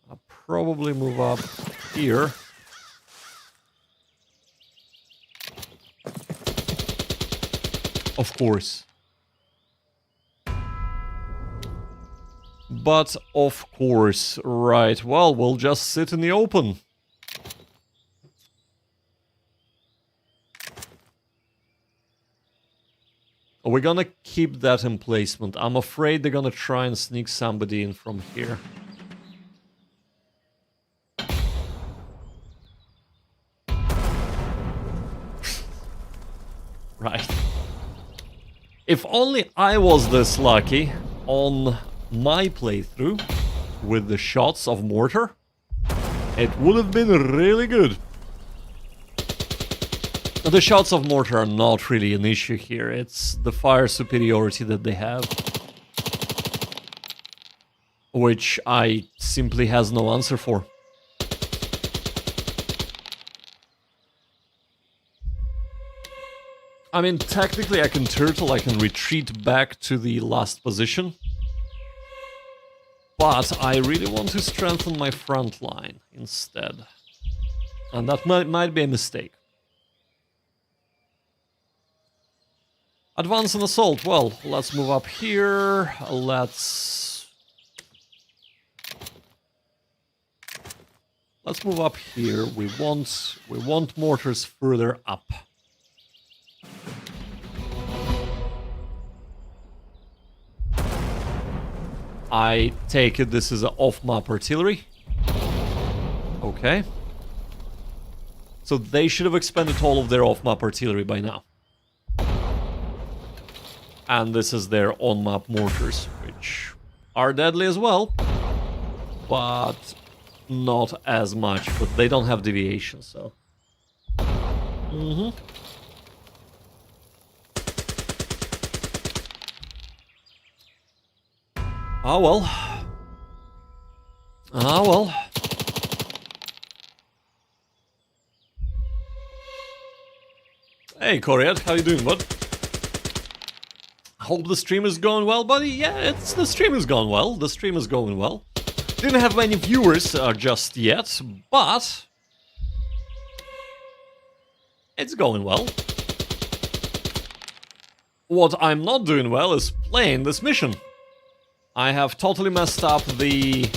I'll probably move up here. Of course. But of course, right, well, we'll just sit in the open. We're gonna keep that emplacement. I'm afraid they're gonna try and sneak somebody in from here. Right. If only I was this lucky on my playthrough with the shots of mortar, it would have been really good. The shots of mortar are not really an issue here. It's the fire superiority that they have, which I simply has no answer for. I mean, technically I can turtle, I can retreat back to the last position. But I really want to strengthen my front line instead. And that might be a mistake. Advance and assault. Well, let's move up here. Let's move up here. We want mortars further up. I take it this is an off-map artillery. Okay. So they should have expended all of their off-map artillery by now. And this is their on-map mortars, which are deadly as well. But not as much. But they don't have deviation, so... Ah well. Ah well. Hey Coriat, how you doing, bud? Hope the stream is going well, buddy. Yeah, the stream is going well. The stream is going well. Didn't have many viewers just yet, but it's going well. What I'm not doing well is playing this mission. I have totally messed up the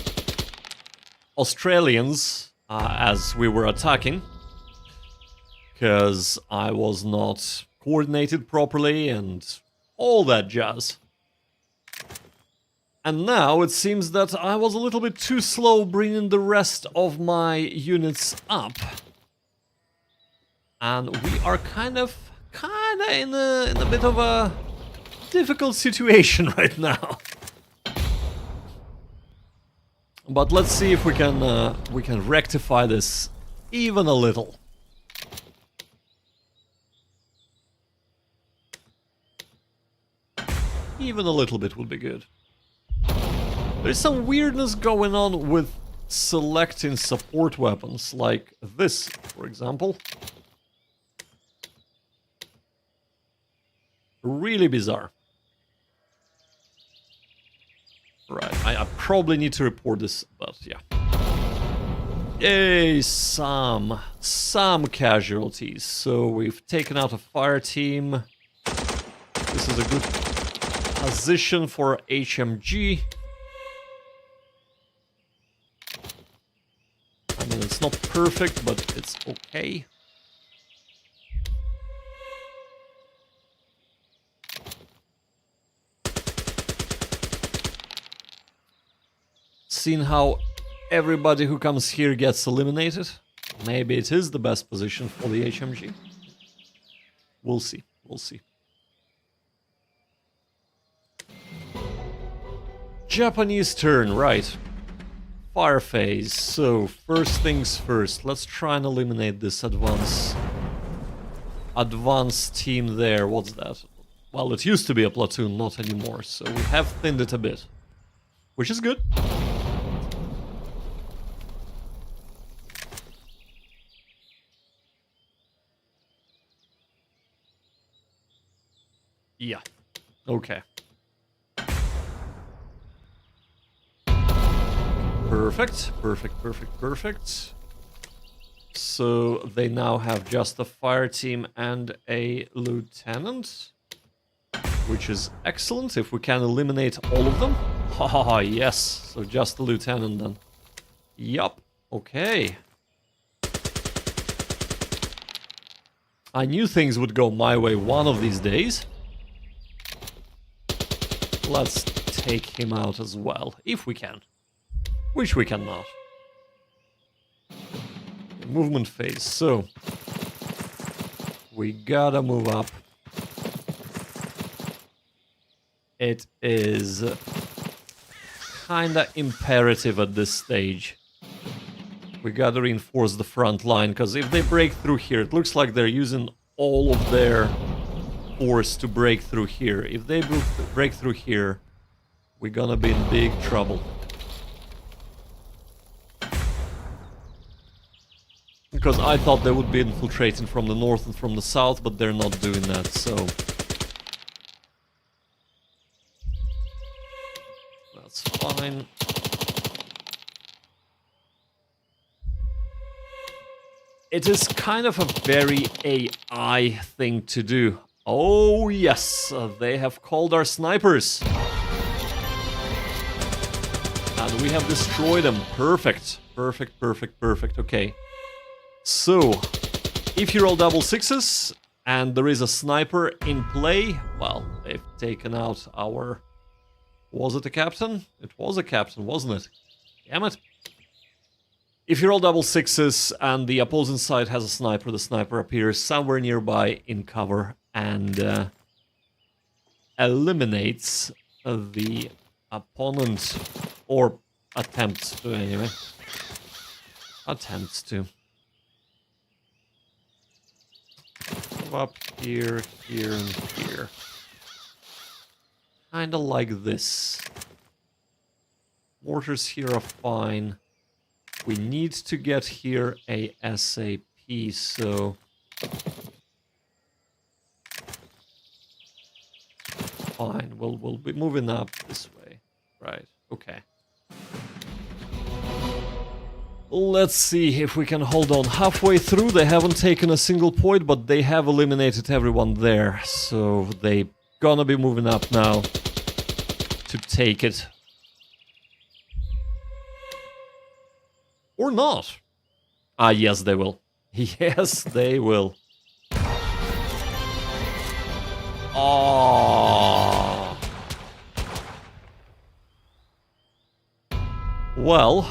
Australians as we were attacking, because I was not coordinated properly and all that jazz. And now it seems that I was a little bit too slow bringing the rest of my units up. And we are kind of in a bit of a difficult situation right now. But let's see if we can rectify this even a little. Even a little bit would be good. There's some weirdness going on with selecting support weapons, like this, for example. Really bizarre. Right, I probably need to report this, but yeah. Yay, some casualties. So we've taken out a fire team. This is a good position for HMG. I mean, it's not perfect, but it's okay. Seen how everybody who comes here gets eliminated. Maybe it is the best position for the HMG. We'll see. We'll see. Japanese turn, right. Fire phase. So, first things first. Let's try and eliminate this advance team there. What's that? Well, it used to be a platoon, not anymore. So we have thinned it a bit. Which is good. Yeah. Okay. Perfect. So they now have just a fire team and a lieutenant, which is excellent. If we can eliminate all of them. Haha, yes. So just the lieutenant then. Yup. Okay. I knew things would go my way one of these days. Let's take him out as well, if we can. Which we cannot. Movement phase, so... we gotta move up. It is kinda imperative at this stage. We gotta reinforce the front line, because if they break through here, it looks like they're using all of their force to break through here. If they break through here, we're gonna be in big trouble. Because I thought they would be infiltrating from the north and from the south, but they're not doing that, so... that's fine. It is kind of a very AI thing to do. Oh, yes, they have called our snipers. And we have destroyed them. Perfect. Perfect, perfect, perfect. Okay. So, if you roll double sixes and there is a sniper in play, well, they've taken out our... Was it a captain? It was a captain, wasn't it? Damn it. If you roll double sixes and the opposing side has a sniper, the sniper appears somewhere nearby in cover and eliminates the opponent, or attempts to anyway. Attempts to. Move up here, here, and here. Kinda like this. Mortars here are fine. We need to get here ASAP, so... Fine, we'll be moving up this way. Right, okay. Let's see if we can hold on. Halfway through, they haven't taken a single point, but they have eliminated everyone there. So they gonna be moving up now to take it. Or not. Ah, yes, they will. Yes, they will. Oh. Well,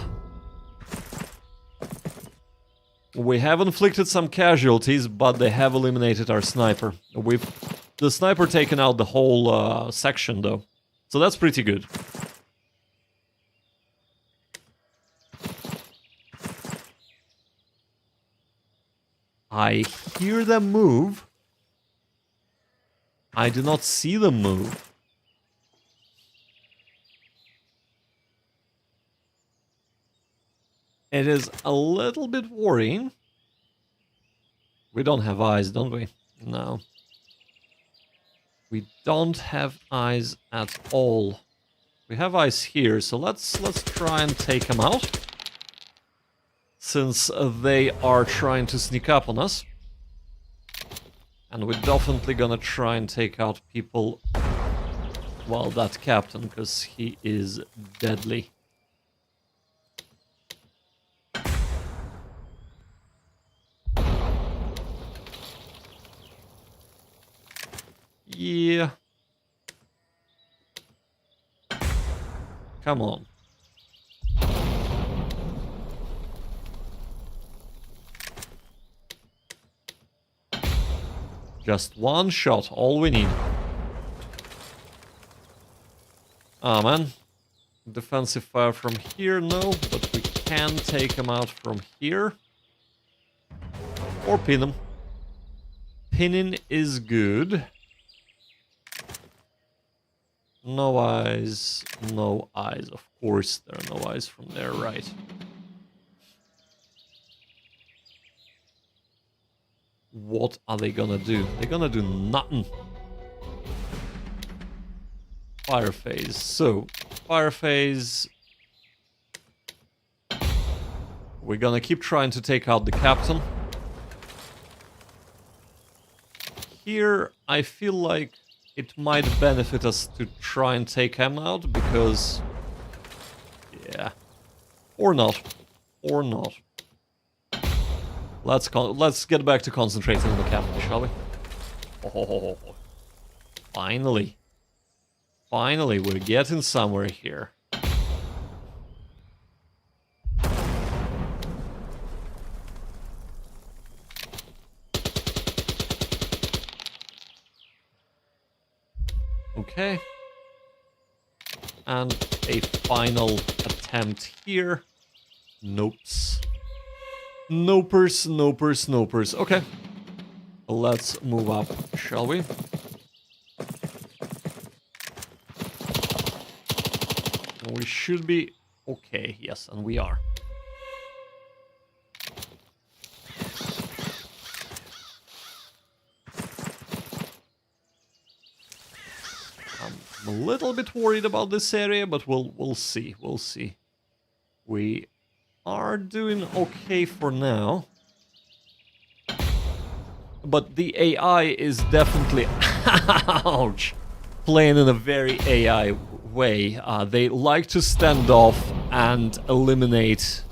we have inflicted some casualties, but they have eliminated our sniper. The sniper taken out the whole section, though. So that's pretty good. I hear them move. I do not see them move. It is a little bit worrying. We don't have eyes, don't we? No. We don't have eyes at all. We have eyes here, so let's try and take them out. Since they are trying to sneak up on us. And we're definitely gonna try and take out people... Well, that captain, because he is deadly. Yeah. Come on. Just one shot, all we need. Ah, man. Defensive fire from here, no, but we can take him out from here. Or pin him. Pinning is good. No eyes, no eyes. Of course there are no eyes from there, right? What are they gonna do? They're gonna do nothing. Fire phase. So, fire phase. We're gonna keep trying to take out the captain. Here, I feel like it might benefit us to try and take him out, because... Yeah. Or not. Or not. Let's get back to concentrating on the captain, shall we? Oh, finally. Finally, we're getting somewhere here. Okay. And a final attempt here. Nopes. Nopers, nopers, nopers. Okay. Let's move up, shall we? We should be okay, yes, and we are. I'm a little bit worried about this area, but we'll see, we'll see. We are doing okay for now. But the AI is definitely, ouch, playing in a very AI way. They like to stand off and eliminate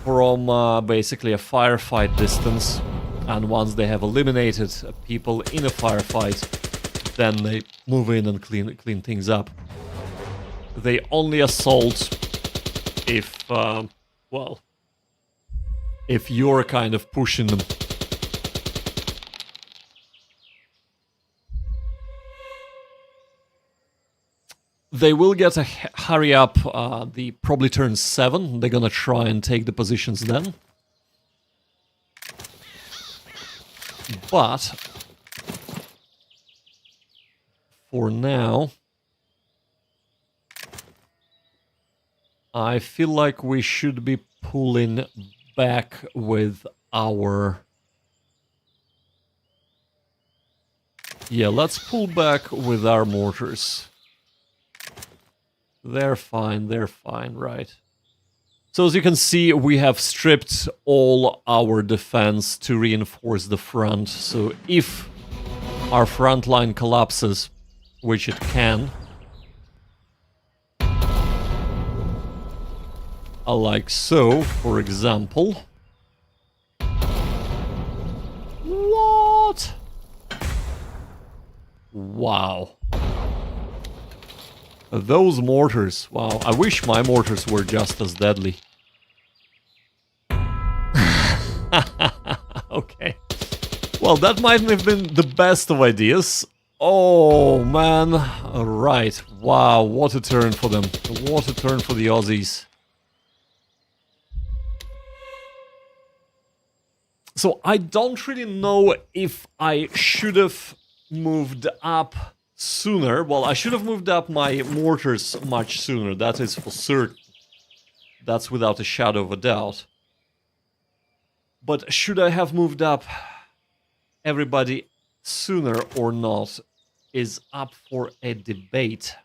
from basically a firefight distance. And once they have eliminated people in a firefight, then they move in and clean things up. They only assault if, well, if you're kind of pushing them. They will get a hurry up, the probably turn 7. They're gonna try and take the positions then. But for now, I feel like we should be pulling back with our... Yeah, let's pull back with our mortars. They're fine, right. So as you can see, we have stripped all our defense to reinforce the front. So if our front line collapses, which it can, like so, for example. What? Wow. Those mortars, wow, I wish my mortars were just as deadly. Okay. Well, that might have been the best of ideas. Oh, man. Right. Wow, what a turn for them. What a turn for the Aussies. So I don't really know if I should have moved up sooner. Well, I should have moved up my mortars much sooner. That is for certain. That's without a shadow of a doubt. But should I have moved up everybody sooner or not is up for a debate.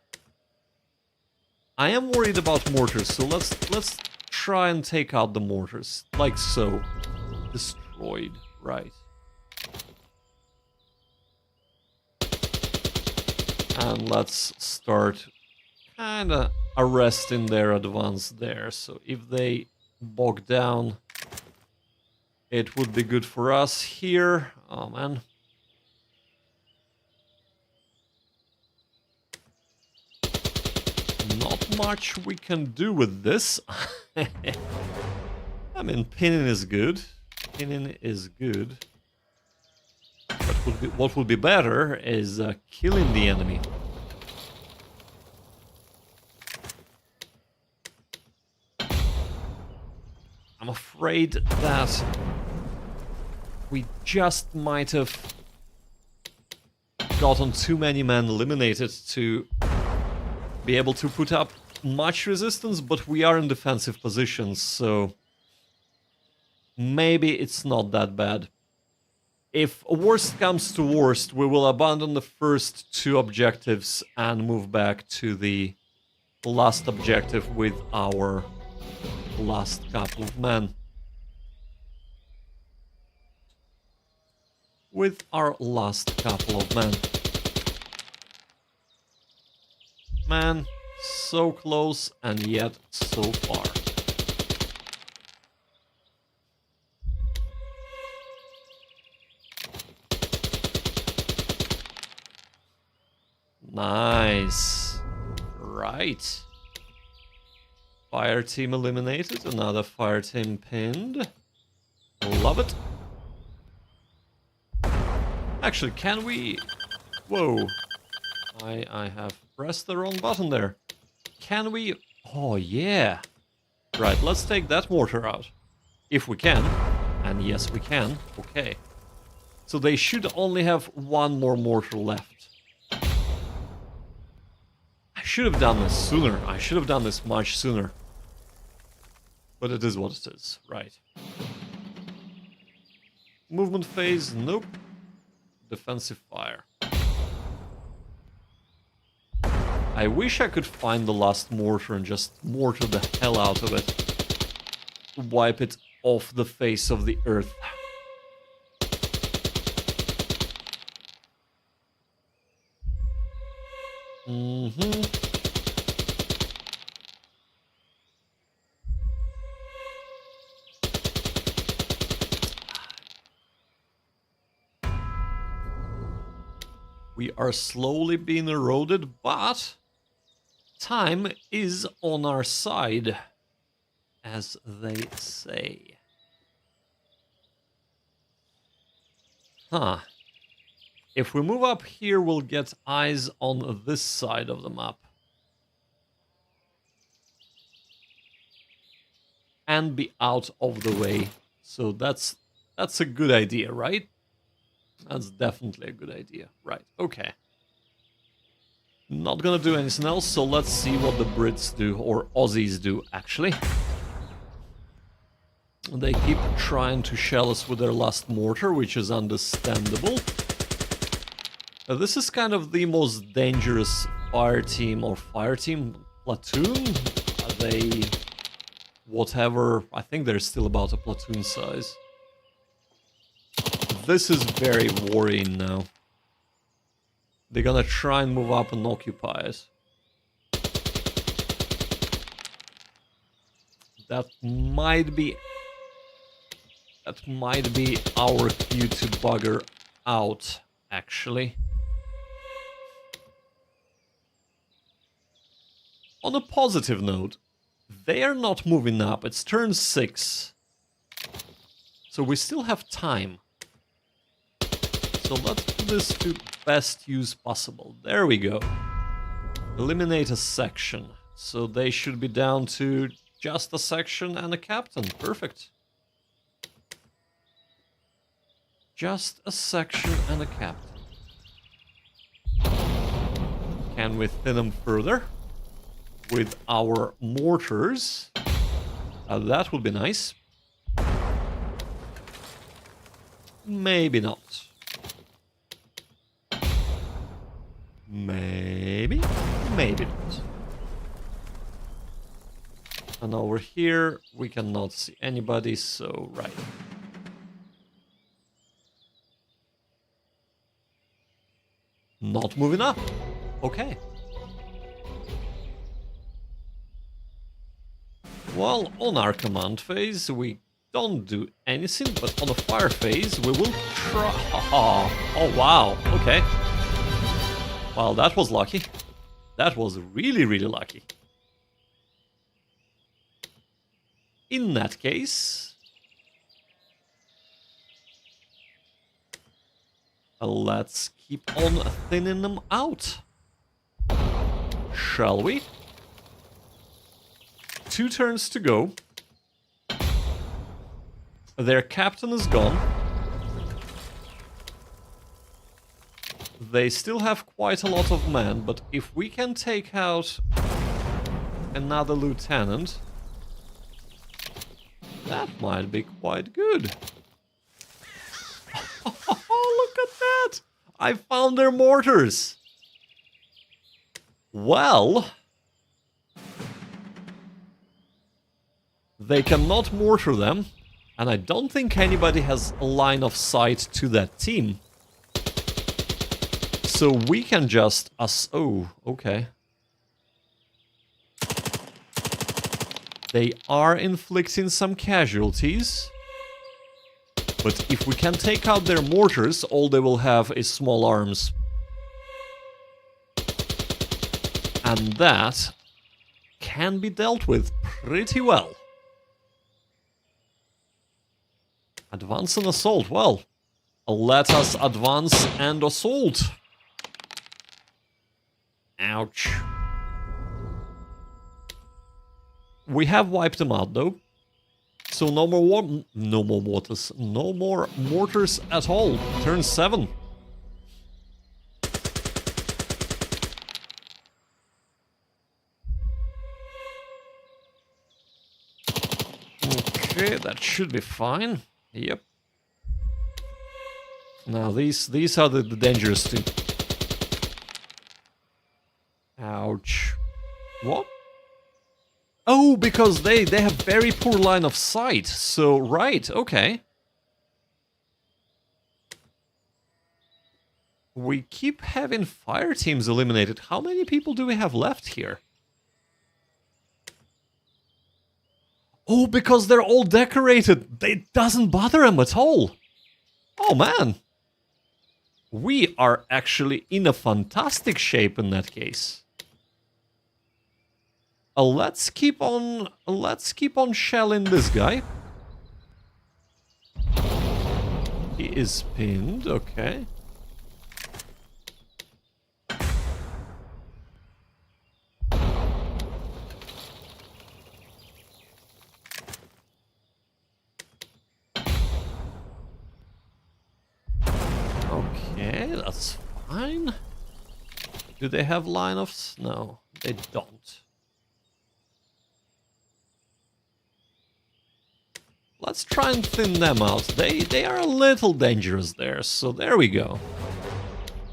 I am worried about mortars, so let's try and take out the mortars. Like so. Destroyed. Right. And let's start kinda arresting their advance there. So if they bog down, it would be good for us here. Oh man. Not much we can do with this. I mean, pinning is good. Pinning is good. But what would be better is killing the enemy. I'm afraid that we just might have gotten too many men eliminated to be able to put up much resistance, but we are in defensive positions, so maybe it's not that bad. If worst comes to worst, we will abandon the first two objectives and move back to the last objective with our last couple of men. With our last couple of men. Man, so close and yet so far. Nice. Right. Fire team eliminated. Another fire team pinned. Love it. Actually, can we... Whoa. I have pressed the wrong button there. Can we... Oh, yeah. Right, let's take that mortar out. If we can. And yes, we can. Okay. So they should only have one more mortar left. I should have done this sooner. I should have done this much sooner. But it is what it is. Right. Movement phase. Nope. Defensive fire. I wish I could find the last mortar and just mortar the hell out of it. Wipe it off the face of the earth. We are slowly being eroded, but time is on our side, as they say. Huh. If we move up here, we'll get eyes on this side of the map. And be out of the way. So that's a good idea, right? That's definitely a good idea. Right, okay. Not gonna do anything else, so let's see what the Brits do, or Aussies do, actually. They keep trying to shell us with their last mortar, which is understandable. This is kind of the most dangerous fire team platoon. They... whatever, I think they're still about a platoon size. This is very worrying now. They're gonna try and move up and occupy it. That might be our cue to bugger out, actually. On a positive note, they are not moving up. It's turn 6. So we still have time. So let's put this to best use possible. There we go. Eliminate a section. So they should be down to just a section and a captain. Perfect. Just a section and a captain. Can we thin them further? With our mortars. That would be nice. Maybe not. Maybe not. And over here, we cannot see anybody, so right. Not moving up. Okay. Well, on our command phase, we don't do anything, but on the fire phase, we will try... Oh, wow. Okay. Well, that was lucky. That was really, really lucky. In that case... let's keep on thinning them out. Shall we? 2 turns to go. Their captain is gone. They still have quite a lot of men, but if we can take out another lieutenant, that might be quite good. Oh, look at that! I found their mortars! Well... they cannot mortar them, and I don't think anybody has a line of sight to that team. So we can just... oh, okay. They are inflicting some casualties. But if we can take out their mortars, all they will have is small arms. And that can be dealt with pretty well. Advance and assault. Well, let us advance and assault. Ouch. We have wiped them out, though. So no more mortars. No more mortars at all. Turn 7. Okay, that should be fine. Yep. Now these are the dangerous two. Ouch. What? Oh, because they have very poor line of sight. So, right, okay. We keep having fire teams eliminated. How many people do we have left here? Oh, because they're all decorated. It doesn't bother them at all. Oh, man. We are actually in a fantastic shape in that case. Let's keep on shelling this guy. He is pinned, okay. Okay, that's fine. Do they have line of... No, they don't. Let's try and thin them out. They are a little dangerous there, so there we go.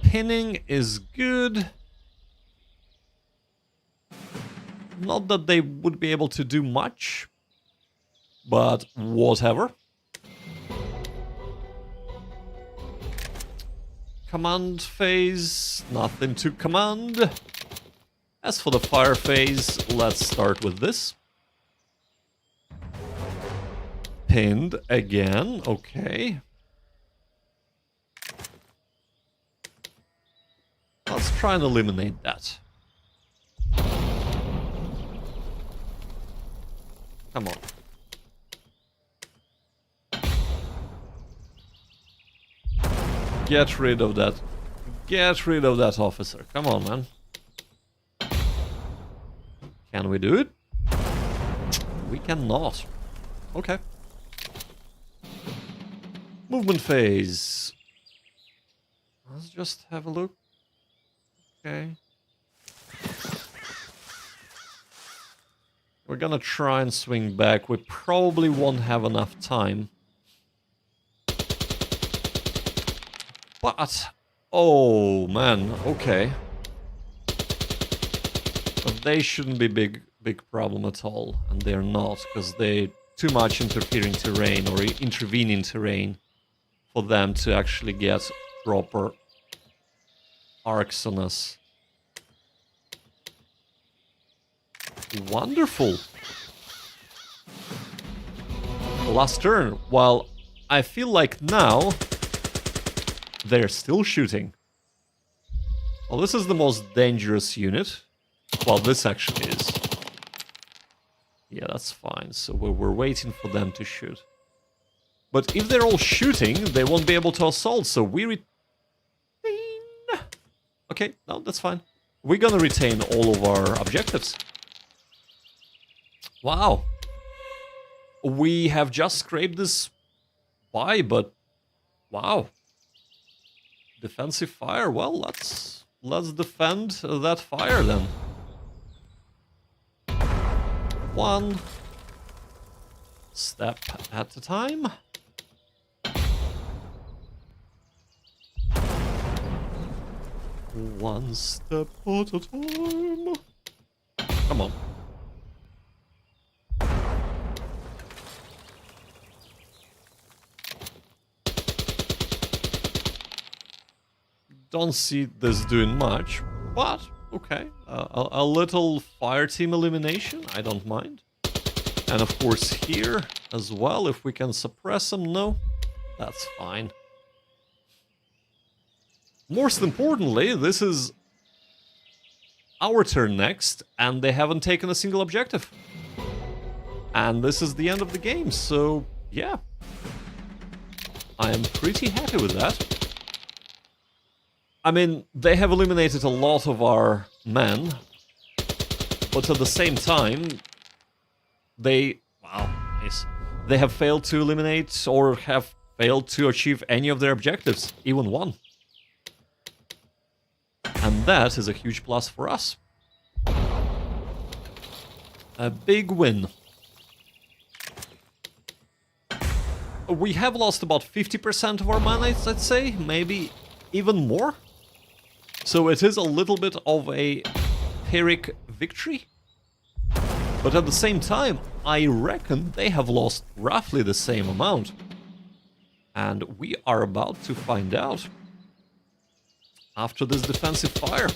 Pinning is good. Not that they would be able to do much, but whatever. Command phase, nothing to command. As for the fire phase, let's start with this. Pinned again, okay. Let's try and eliminate that. Come on. Get rid of that. Get rid of that officer. Come on, man. Can we do it? We cannot. Okay. Movement phase. Let's just have a look. Okay. We're gonna try and swing back. We probably won't have enough time. But, oh man, okay. But they shouldn't be big problem at all, and they're not, because they too much interfering terrain or intervening terrain for them to actually get proper arcs on us. Wonderful. Last turn. Well, I feel like now they're still shooting. Well, this is the most dangerous unit. Well, this actually is. Yeah, that's fine. So we're waiting for them to shoot. But if they're all shooting, they won't be able to assault, so we retain... Okay, no, that's fine. We're gonna retain all of our objectives. Wow. We have just scraped this by, but... Wow. Defensive fire, well, let's defend that fire then. One step at a time. One step at a time. Come on. Don't see this doing much, but okay. A little fire team elimination, I don't mind. And of course here as well, if we can suppress them, no, that's fine. Most importantly, this is our turn next, and they haven't taken a single objective. And this is the end of the game, so yeah. I am pretty happy with that. I mean, they have eliminated a lot of our men, but at the same time, they have failed to eliminate or have failed to achieve any of their objectives, even one. And that is a huge plus for us. A big win. We have lost about 50% of our mana, I'd say, maybe even more. So it is a little bit of a Pyrrhic victory. But at the same time, I reckon they have lost roughly the same amount. And we are about to find out. after this defensive fire.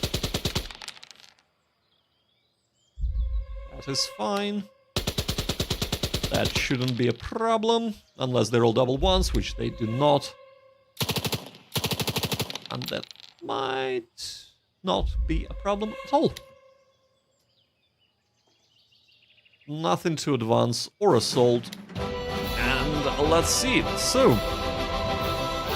That is fine. That shouldn't be a problem, unless they roll double ones, which they do not. And that might not be a problem at all. Nothing to advance or assault. And let's see. So,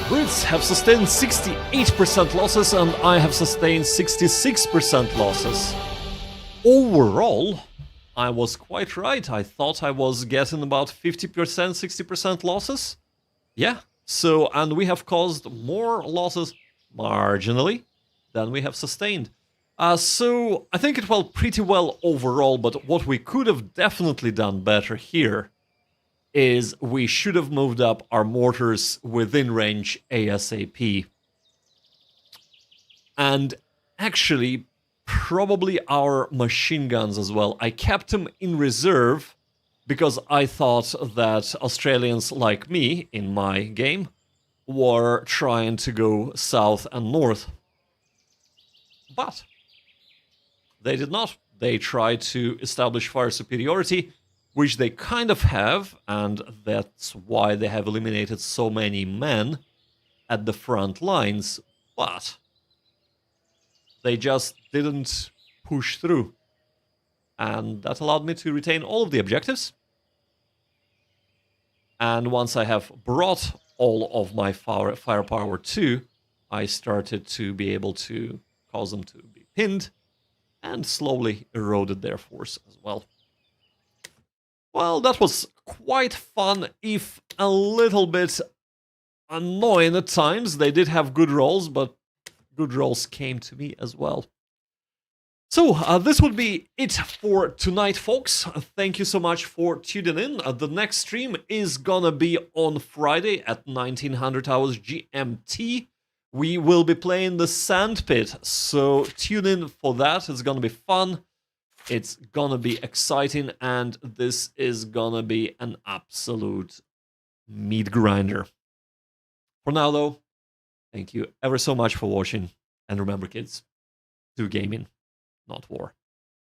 Brits have sustained 68% losses, and I have sustained 66% losses. Overall, I was quite right. I thought I was getting about 50%, 60% losses. Yeah. So, and we have caused more losses marginally than we have sustained. So, I think it went pretty well overall, but what we could have definitely done better here is we should have moved up our mortars within range ASAP. And actually, probably our machine guns as well. I kept them in reserve because I thought that Australians like me, in my game, were trying to go south and north. But they did not. They tried to establish fire superiority, which they kind of have, and that's why they have eliminated so many men at the front lines, but they just didn't push through. And that allowed me to retain all of the objectives. And once I have brought all of my firepower to, I started to be able to cause them to be pinned, and slowly eroded their force as well. Well, that was quite fun, if a little bit annoying at times. They did have good rolls, but good rolls came to me as well. So, this would be it for tonight, folks. Thank you so much for tuning in. The next stream is gonna be on Friday at 1900 hours GMT. We will be playing the Sandpit, so tune in for that. It's gonna be fun. It's gonna be exciting, and this is gonna be an absolute meat grinder. For now, though, thank you ever so much for watching, and remember, kids, do gaming, not war.